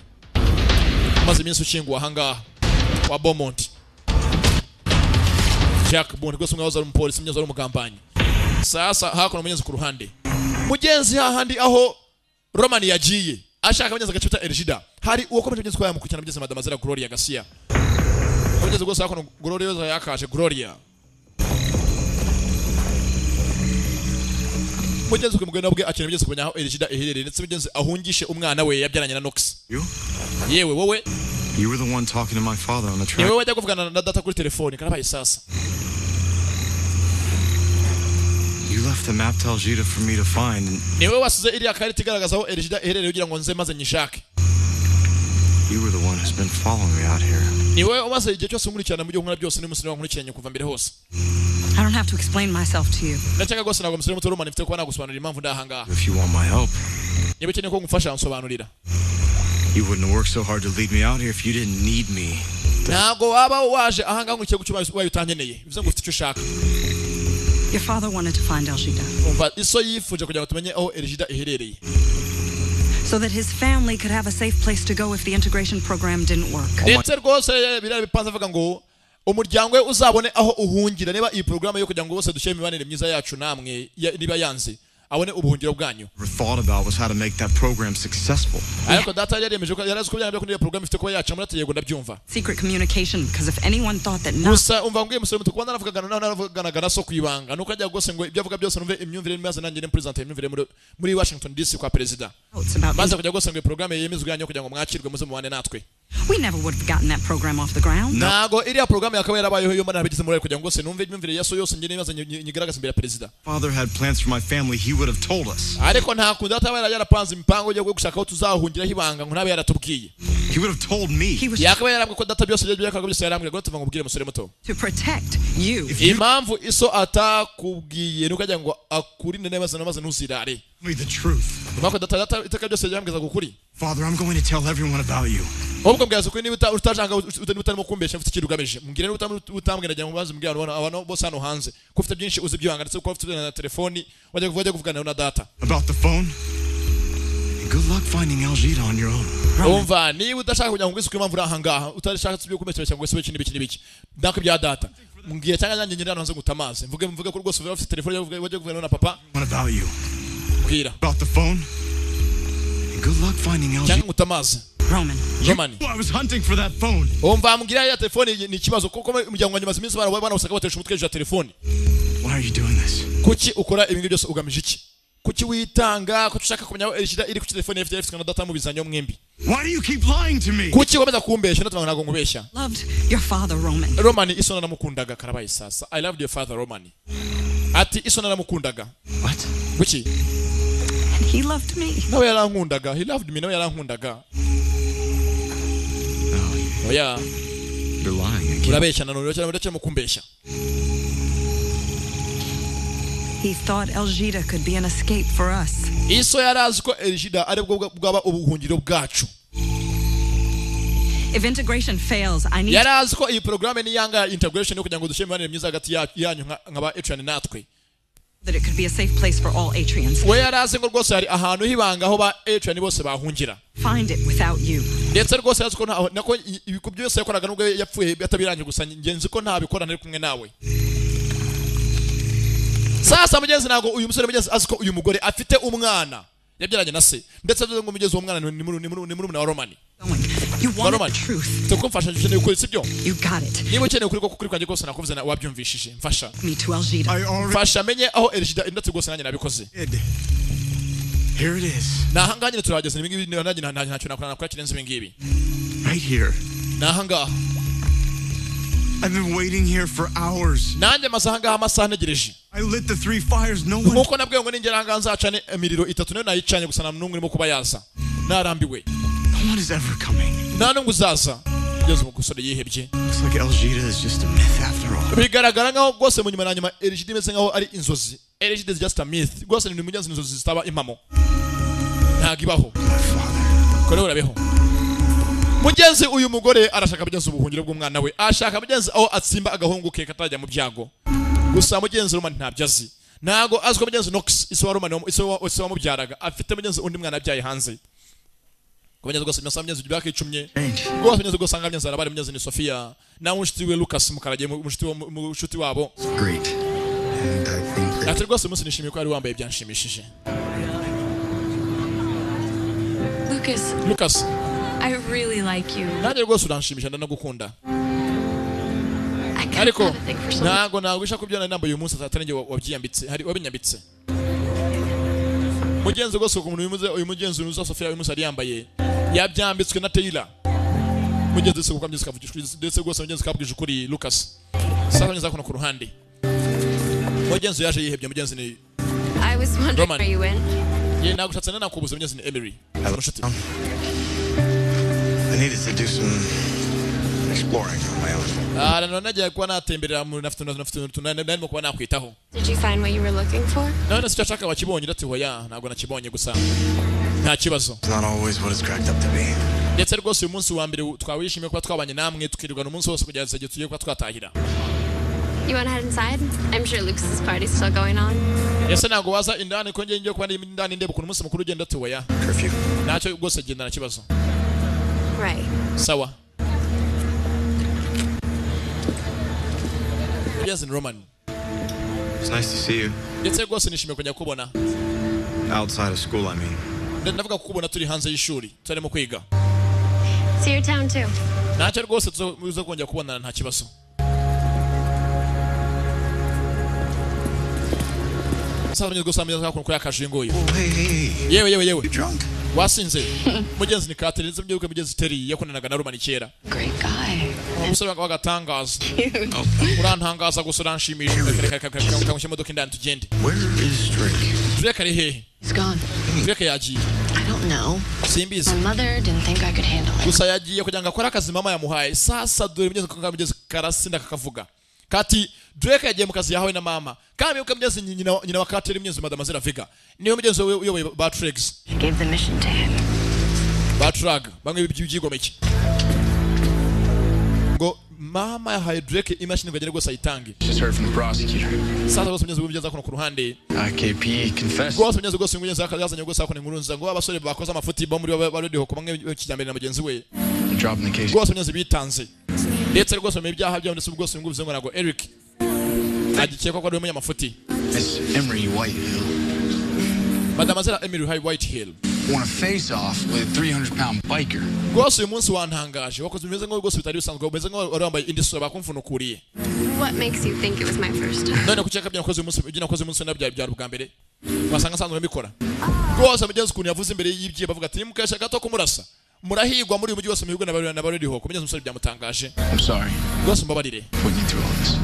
Maze iminsi ushingwa ahangaha wa Beaumont. Jack Bond rwose umwe waza ari umupolisi mnyazo ari umugambanyi. Sasa hakuno mugenzi ku ruhande. Mugenzi hahandi aho Roman yagiye. Ashaka mugenzi agacita Elgida. Hari uwo komeje mugenzi kwa yamukurikirana mugenzi Madamazera Gloria Garcia. Mugenzi rwose hakuno Gloria yakaje Gloria. Mugenzi kumugenda bwe akeneye mugenzi kumenya aho Elgida iherereye ndetse mugenzi ahungishe umwana we yabyaranye na Nox. Yewe wowe. You were the one talking to my father on the train. Yewe wajya kuvugana na data kuri telefone karabaye sasa. You left the map to Elgida for me to find. Niwe wasize iriya karita igaragaza aho Elgida iherereye kugira ngo nze maze nyishake. You were the one who's been following me out here. Niwe umaze igihe cyose nkurikirana mu byo nkora byose n'umusore wankurikiranye kuva mbere hose. I don't have to explain myself to you. Ndachaka gose nago musore muto Roman mfite ko nagusobanurira impamvu ndahangaha. If you want my help. Niba ukeneye ko ngufasha nsobanurira. You wouldn't work so hard to lead me out here if you didn't need me. Nago waba waje ahangaha nkurikiye gucuma wayo utanyeneye. Bivuze ngo ufite icyo ushaka. Your father wanted to find Elgida. Umva iso yifuje kugira ngo tumenye aho Elgida iherereye. So that his family could have a safe place to go if the integration program didn't work. Ndetse rwose biraba bipanze avuga ngo umuryango we uzabone aho uhungira niba iyi program yo kugira ngo bose dushyire imibanire myiza yacu namwe niba yanze abone ubuhungiro bwanyu. Thought about was how to make that program successful. Ariko data yaremeje ko yarazi ko byanga ko iyo program ifite ko yacu muri ateye ndabyumva. Secret communication because if anyone thought that Musa umva ngiye musore mutukubana navugana nawe navuganaga naso kwibanga nuko ajya gose ngo ibyo avuga byose numve imyumvire maze nanjye ne present imyumvire muri Washington DC kwa president. Maze kujya gose ngo program yemezwe yanyu kugira ngo mwakirwe muze mubane natwe. We never would have gotten that program off the ground. Nago iriya program yakaba yarabayeho yo mana bigize muri kugira ngo se numve imyumvire yaso yose ngene maze nyigaragaza imbere ya president. Father had plans for my family, he would have told us. Ariko nta kunda atabara yarapanze imipango yo gushaka aho tuzahungira hibanga ngo nabe yaratubwiye. He would have told me. Yakaba yarambwe ko data byose byakaga byose yarambwe ngo tuva ngo ubwire musore muto. To protect you. Impamvu iso atakubwiye nuko ajya ngo akurinde neza namaze ntuzirare. Me the truth. Mako data itaka byose yambwiza gukuri. Father, I'm going to tell everyone about you. Ubwo mbyazo ko niba utajanga utarimo kumbesha mfite ikintu ugamije. Mbwire utambwira njya mu bazi mbwira abantu bose hano hanze. Ko ufite byinshi uzi byanga ndetse ko ufite na telefoni wajya kuvugana na data. About the phone? Good luck finding Elgida on your own. Umva niba udashaka kujya ngwise ko impamvu urahangaha utashaka tubyo kumesera cyangwa se biki. Ndako bya data. Mbwire cyangwa nanjye nyirano hanze gutamaze. Mvuge ko rwose ufite telefoni wajya kuvugana na papa. What about you? Mbwira. About the phone? Good luck finding Elgida. Cyangwa utamaze. Roman. I was hunting for that phone. Umva mbwira ya telefoni ni kibazo kuko umuryango wanyu maze iminsi bana usaka batesha umutwe ya telefoni. Why are you doing this? Kuki ukora ibintu byose ugamije iki? Kuki witanga ko ushaka kumenya Elgida iri ku telefoni FTF na data mu bizanyo mwembi? Why do you keep lying to me? Kuki wameza kumbesha natanga ntago ngubeshya? Loved your father Roman. Roman isona namukundaga karabaye sasa. I loved your father Roman. Ati isona namukundaga. What? Kuki? And he loved me. Nawe yarankundaga. He loved me. Nawe yarankundaga. Oh yeah. You're lying again. Urabeshya nanone uracyo mukumbeshya. He thought Elgida could be an escape for us. Iso yarazi ko Elgida ari bwo bwaba ubuhungiro bwacu. If integration fails, I need yarazi ko iyi program ni yanga integration yo kugira ngo dushyire imibanire myiza hagati yanyu nkaba Adrian natwe. that it could be a safe place for all Atrians. we yarazi ngo rwose hari ahantu hibanga aho ba Atrian bose bahungira. Find it without you. Ndetse rwose yazi ko nako ibikubyo byose yakoraga nubwo yapfuye batabiranje gusa ngenzi ko ntabikora nari kumwe nawe. Sasa mugenzi nago uyu musore mugenzi aziko uyu mugore afite umwana yabyaranye na se ndetse ngo mugezi uwo mwana ni muri wa Romani. You want the truth. Tukumfasha cyane ukuri sibyo? You got it. Niba ukeneye ukuri ko kuri kwanjye kose nakuvuze na wabyumvishije mfasha. Me to Elgida. Mfasha menye aho Elgida indetse gose nanjye nabikoze. Here it is. Nahanganye turageze ibingibi nanjye ntacyo nakora kirenze ibingibi. Right here. Nahanga. I've been waiting here for hours. Nanjye masahanga amasaha ntegereje. I lit the 3 fires. No one. Nuko nabwiye ngo ningera hanga nzacane emiriro 3 nayo nayicanye gusa namwe urimo kuba yaza. Narambiwe. No one is ever coming. None nguzaza. Yezu mugusore yihebye. Looks like Elgida is just a myth after all. Bigaragara ngaho gose mu nyuma na nyuma Elgida imeze ngaho ari inzozi. Elgida is just a myth. Gose ni mugenzi inzozi zitaba impamo. Ntagibaho. Kore urabeho. Mugenzi uyu mugore arashaka mugenzi ubuhungiro bw'umwana we. Ashaka mugenzi aho atsimba agahungu ke katajya mu byago. Gusa mugenzi Roman ntabyazi. Nago azko mugenzi Nox iso wa Roman iso wa mubyaraga afite mugenzi undi mwana abyaye hanze. Kumenye rwose myasa mugenzi byake 10. Rwose mugenzi rwose anga mugenzi arabari mugenzi ni Sofia na mushiti we Lucas mukaragiye mushiti wabo. Great. And I think that Ati rwose umunsi nishimiye ko ari wambaye byanshimishije. Lucas, I really like you. Nanjye rwose uranshimisha ndanagukunda. Ariko ntago isha kubyona nambaye uyu munsi atarenge wabyiyambitse hari wabinyambitse. Mugenzi rwose ko uyu mugenzi uza Sofia uyu munsi ari yambaye yabyambitswe na Taylor. Mugenzi se kukambyise kavugishwe ndetse rwose mugenzi kabwije kuri Lucas. Sasa nza kuno ku ruhande. Mugenzi yaje yihebye mugenzi ni I was wondering where you went. Ye nagushatse nana kubuza mugenzi ni Emery. I needed to do some exploring on my own. No najya kwa natemberera mu nafite kuba nakwitaho. Did you find what you were looking for? None sicashaka wakibonye ndati hoya ntago nakibonye gusa. Nta kibazo. It's not always what it's cracked up to be. Ndetse rwose uyu munsi wa mbere twawishimiye kuba twabanye namwe tukirirwa umunsi wose kugeza igihe tugiye kuba twatahira. You want to head inside? I'm sure Lucas's party's still going on. Yes, nago waza indani ko ngiye kuba indani ndebe ukuntu umunsi mukuru ugenda ati hoya. Curfew. Nacyo rwose genda na kibazo. Right. Sawa. Yes, in Roman. It's nice to see you. Ndetse rwose nishimiye kujya kubona. Outside of school, I mean. Ndavuga kukubona turi hanze y'ishuri turimo kwiga. See your town too. Nacyo rwose tuzo kongera kubona nta kibazo. Sasa mwenye rwose ameza ko yakashingoye. Yewe. Wasinze. Mugenzi ni Catherine nzi mbyuke mugenzi Terry yakonanaga na Roman kera. Great guy. Umusore wagatangaza. Urantangaza gusa uranshimisha kamushe modoka indani tugende. Where is Drake? Drake ari hehe? He's gone. Drake yagiye. I don't know. Simbizi. My mother didn't think I could handle it. Gusa yagiye kugira ngo akore akazi mama yamuhaye. Sasa dore mugenzi karasinda kakavuga. Kati Drake yagiye mu kazi yahawe na mama. Kandi uko mugenzi nyina wa Catherine mugenzi Madame Zera Vega. Niyo mugenzi uyoboye Batrags. Gave the mission to him. Batrag bamwe byigomeke. Ngo mama yahaye Drake imashini ngo agere gose ayitange. Just heard from the prosecutor. Sasa gose mugenzi kuno ku ruhande. KP confessed. Gose mugenzi akazanye gose akone inkuru nza ngo abasore bakoze amafuti bo muri barodiho ko bamwe kijyambere na mugenzi we. Dropping the case. Gose mugenzi bitanze. Ndetse rwose mu byaha byaho ndetse ubwose nguvuze ngo nago Eric agikekwa ko ari umunyamafuti. Miss Emery Whitehill. Madame Zera Emery Whitehill. Want to face off with a 300-pound biker. Gose uyu munsi wantangaje wakoze bimeze ngo gose bitari bisanzwe bimeze ngo warambaye indisura bakumfunukuriye. What makes you think it was my first time? None kucheka byakoze umunsi ugina koze umunsi nabya bwa mbere. Wasanga sanzwe mbikora. Gose mugenzi kuntu yavuze imbere y'ibyiye bavuga ati mukesha gato kumurasa. Murahigwa muri uyu mujyi wose mu bigo n'abarodiho kumenye umusore byamutangaje. I'm sorry. Gose mbabarire. Putting you through all this.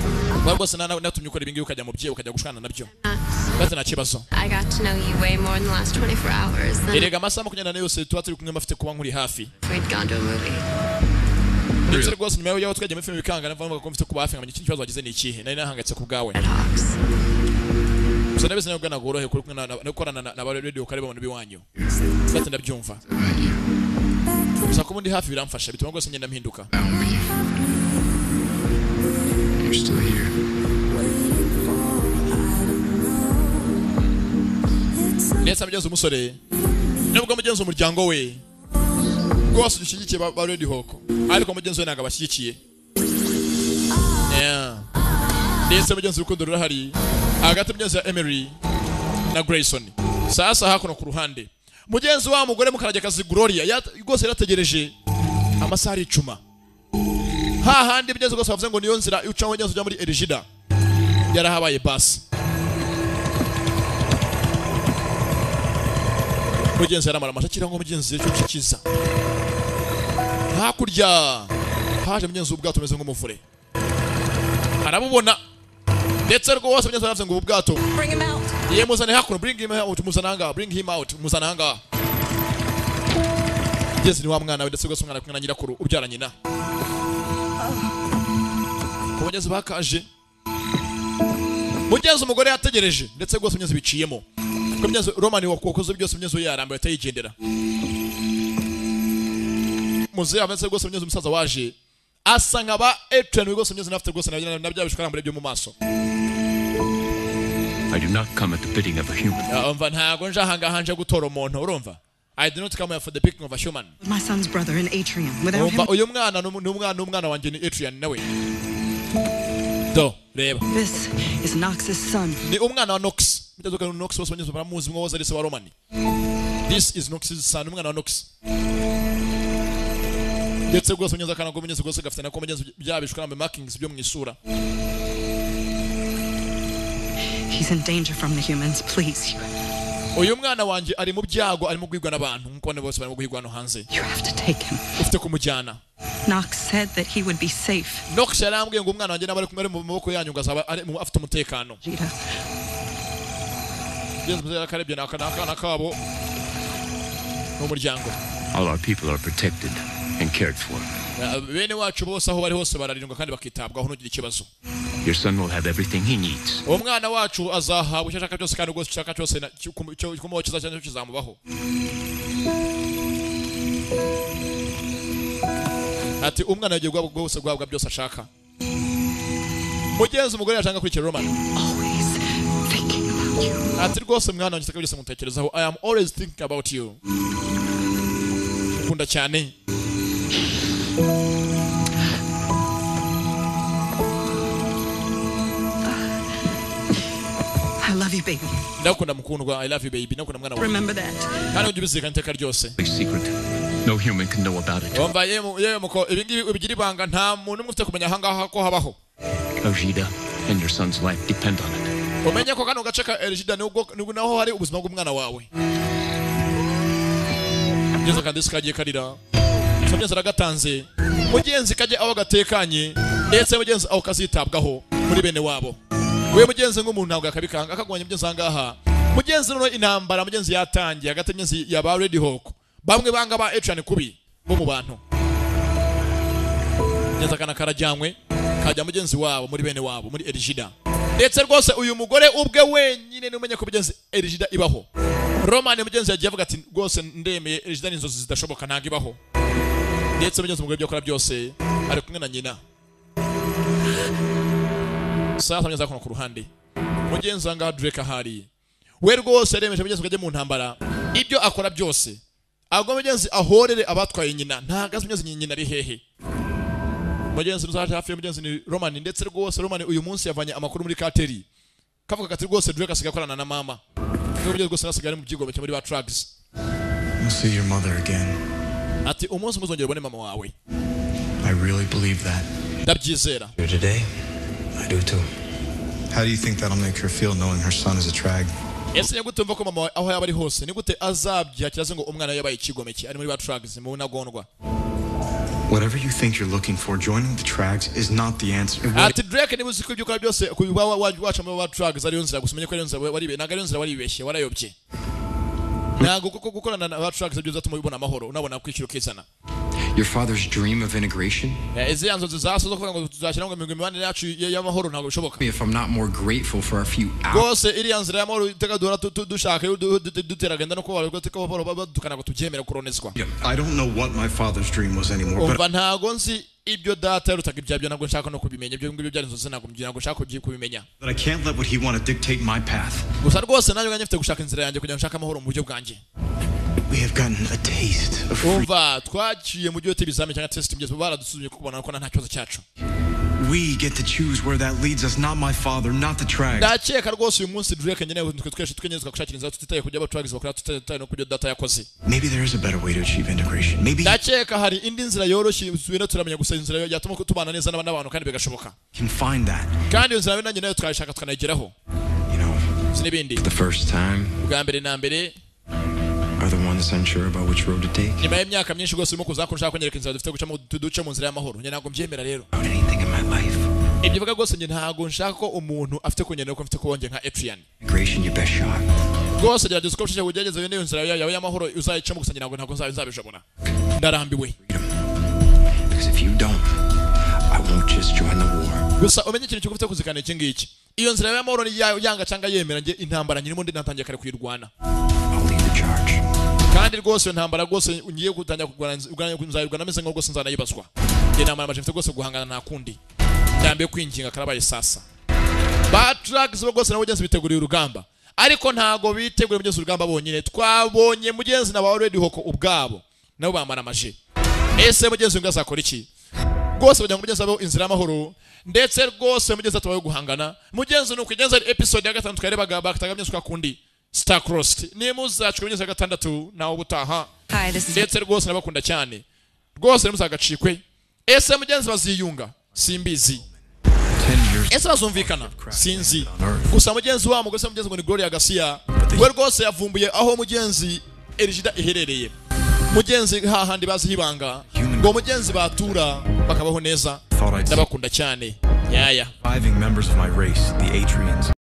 Bagose natumye ukora ibingi ukajya mu byiye ukajya gushwana nabyo. Bate na kibazo. I got to know you way more in the last 24 hours than Erega amasaha 24 yose tuba turi kumwe mafite kuba nkuri hafi. we'd gone to a movie. Ndetse rwose nyuma yaho twajya mu film bikanga navuga ko mfite kuba hafi ngamenya ikibazo wagize ni ikihe nari nahangetse ku bwawe. Gusa nabese nabwo nagorohe kuri kumwe no gukorana na radio kare babona biwanyu. Bate ndabyumva. Gusa ko mundi hafi biramfasha bituma rwose ngenda mpinduka. You're still here. ndetse mugenzi umusore nubwo mugenzi umuryango we rwose dushyigikiye ba Red Hawk ariko mugenzi we ntabwo abashyigikiye ndetse mugenzi urukundo rurahari hagati mugenzi ya Emery na Grayson. Sasa hakuno ku ruhande mugenzi wa mugore mukaragekazi Gloria rwose yarategereje amasaha icuma hahandi mugenzi rwose bavuze ngo niyo nzira ucaho mugenzi ujya muri Erigida yarahabaye basi. Mugenzi yaramara amashakira ngo mugenzi cyo kikiza hakurya haje mugenzi ubwato meze nk'umuvure arabubona ndetse rwose mugenzi yavuze ngo ubwato yemuzane hakuno bring him out muzana hanga mugenzi ni wa mwana we ndetse rwose umwana kumwe na nyirakuru ubyara nyina ko mugenzi bakaje mugenzi umugore yategereje ndetse rwose mugenzi biciyemo ko mugenzi Roman wakoze byose mugenzi yarambaye atayigendera muze avance rwose mugenzi umusaza waje asa nkaba Adrian rwose mugenzi nafite rwose nabya bishikara byo mu maso. I do not come at the bidding of a human. Umva ntago nje ahanga hanje gutora umuntu urumva. I do not come here for the picking of a human. My son's brother in Atrium. Without him, uyu mwana wanjye ni Adrian nawe. Do reba. This is Knox's son. Ni umwana wa Knox. Mitazoka Knox wose banyuze baramuzi mwo wose ari wa Roman. This is Knox's son, umwana wa Knox. Ndetse rwose mugenzi akana ngo mugenzi rwose gafite nako mugenzi byabishwe na markings byo mu isura. He's in danger from the humans, please. Uyu mwana wanje ari mu byago arimo gwigwa nabantu nkuko bose barimo gwigwa no hanze. You have to take him. Ufite kumujyana. Knox said that he would be safe. Knox yarambwiye ngo umwana wanje nabari kumwe mu maboko yanyu ngazaba afite umutekano. Yesu muzera karebye nakana kabo no muryango. All our people are protected and cared for. Bene wacu bose aho bari hose bararindwa kandi bakitabwaho ntugire ikibazo. Your son will have everything he needs. Umwana wacu azahabwa icyashaka cyose kandi rwose icyashaka cyose cyo kizacyane kizamubaho. Ati umwana yagiye bwose gwabwa byose ashaka. Mugenzi umugore yashanga kurikira Roman. Always thinking about you. Ati rwose mwana wanjye byose mutekerezaho. I am always thinking about you. Ukunda cyane. I love you, baby. Ndakunda mukundwa. I love you, baby. Ndakunda mwana wanjye. Remember that. Kandi ujibizika nteka ryose. Secret. No human can know about it. Umva yewe muko ibingibi ubigira ibanga nta muntu ufite kumenya hangaha ko habaho. Ojida and your son's life depend on it. Umenye ko kano gace ka Ojida nubwo naho hari ubuzima bw'umwana wawe. Ngeze kandi sikagiye karira. Mugenzi aragatanze. Mugenzi kaje aho gatekanye ndetse mugenzi aho kazitabwaho muri bene wabo. We mugenzi nk'umuntu ntabwo akabikanga akagwanya mugenzi hangaha. Mugenzi no intambara mugenzi yatangiye hagati mugenzi ya ba Red Hawk. Bamwe banga ba Adrian kubi bo mu bantu. Mugenzi akana karajyanywe kajya mugenzi wabo muri bene wabo muri Erigida. Ndetse rwose uyu mugore ubwe wenyine numenye ko mugenzi Erigida ibaho. Roman mugenzi yagiye avuga ati rwose ndemeye Erigida n'inzozi zidashoboka ntago ibaho. Ndetse mugenzi umugore byo akora byose ari kumwe na nyina. Sasa mugenzi akona ku ruhande. Mugenzi anga Drake ahari. We rwose yaremeje mugenzi ukajye mu ntambara. Ibyo akora byose. Agomba mugenzi ahorere abatwaye nyina. Ntago mugenzi nyina ari hehe. Mugenzi uzaje hafi mugenzi ni Roman ndetse rwose Roman uyu munsi yavanye amakuru muri Kateri. Kavuga kati rwose Drake asigaye akorana na mama. Mugenzi rwose asigaye mu byigombe muri ba drugs. You'll see your mother again. Ati umunsi muzongera ubone mama wawe. I really believe that. Ndabyizera. Here today, I do too. How do you think that'll make her feel knowing her son is a trag? Ese nyagute mva ko mama aho yaba ari hose ni gute azabya kiraze ngo umwana yabaye ikigomeke ari muri ba drugs mu nagondwa. Whatever you think you're looking for, joining the trags is not the answer. Ati Drake ni buziko ibyo byose kubibawa wacha mu ba drugs ari yonzira gusumenye ko ari yonzira wari naga yonzira wari bibeshye warayobye. Nago kuko gukorana na ba drugs byo zatuma bibona amahoro unabona kwikiro kezana. Your father's dream of integration? Eze yanzo zasozo kuvuga ngo tuzashyira ngo imibane yacu y'amahoro ntago bishoboka. If I'm not more grateful for a few hours. Gose iri yanzira y'amahoro iteka dora dushaka duteragenda no ko badukana ngo tubyemera kuronezwa. I don't know what my father's dream was anymore. But ntago nzi ibyo data yarutaga ibyabyo ntabwo nshaka no kubimenya ibyo ngibyo byari inzozi ntabwo nshaka kubimenya But I can't let what he want to dictate my path. gusa rwose nanjye nganye mfite gushaka inzira yanjye kugira ngo nshaka amahoro mu buryo bwanjye We have gotten a taste of free. umva twaciye mu gihe tibizame cyangwa test mugeze baradusuzumye kubona ko nta kibazo cyacu We get to choose where that leads us, not my father, not the trag. ndakeka rwose uyu munsi Drake nyenewe twese twenyezwa gushakira inzira tutitaye kujya abatrags bakora tutitaye no kujya data yakoze Maybe there is a better way to achieve integration. Maybe ndakeka hari indi nzira yoroshye ubona turamenya gusa inzira yatuma tubana neza n'abantu kandi bigashoboka can find that. kandi inzira nanjye nayo twashaka tukanayigeraho You know, sinibindi The first time bwa mbere na mbere are the ones unsure about which road to take. nyuma y'imyaka myinshi rwose urimo kuza ko nshaka kunyereka inzira dufite gucamo duce mu nzira y'amahoro njye ntabwo mbyemera rero Anything in my life. ibyo bivuga rwose njye ntabwo nshaka ko umuntu afite kunyerera ko mfite kubonge nka Adrian Integration, your best shot. rwose gerageza uko ushaka kugerageza iyo niyo nzira yawe y'amahoro uzayicamo gusa njye ntabwo nzabishobora ndarambiwe Because if you don't, I won't just join the war. gusa umenye ikintu cy'ufite kuzikana iki ngiki iyo nzira y'amahoro ni yanga cyangwa yemera njye intambara nyirimo ndi natangiye kare kuyirwana I'll lead the charge. kandi rwose iyo ntambara rwose ngiye gutangira nzayirwana ameze nko rwose nzanayibazwa njye namara amaje mfite rwose guhangana nta kundi ndambiye kwinginga karabaye sasa batrags rwose nabo genzi biteguriye urugamba ariko ntago biteguriye mugenzi urugamba bonyine twabonye mugenzi na ba already hoko ubwabo nabo bamara amaje ese mugenzi ngo azakora iki rwose bajya ngo mugenzi abo inzira y'amahoro ndetse rwose mugenzi atabaye guhangana mugenzi nuko igenza episode ya 5 twarebaga bakatagamye kwa kundi Star Crossed ni muzacu mugenzi ya 6 nawo butaha ndetse rwose nabakunda cyane rwose muzagacikwe ese mugenzi baziyunga simbizi ese bazumvikana sinzi gusa mugenzi wa mugose mugenzi ngo ni Gloria Garcia we rwose yavumbuye aho mugenzi Erigida iherereye mugenzi hahandi bazihibanga ngo mugenzi batura bakabaho neza ndabakunda cyane yaya Surviving members of my race, the Atrians.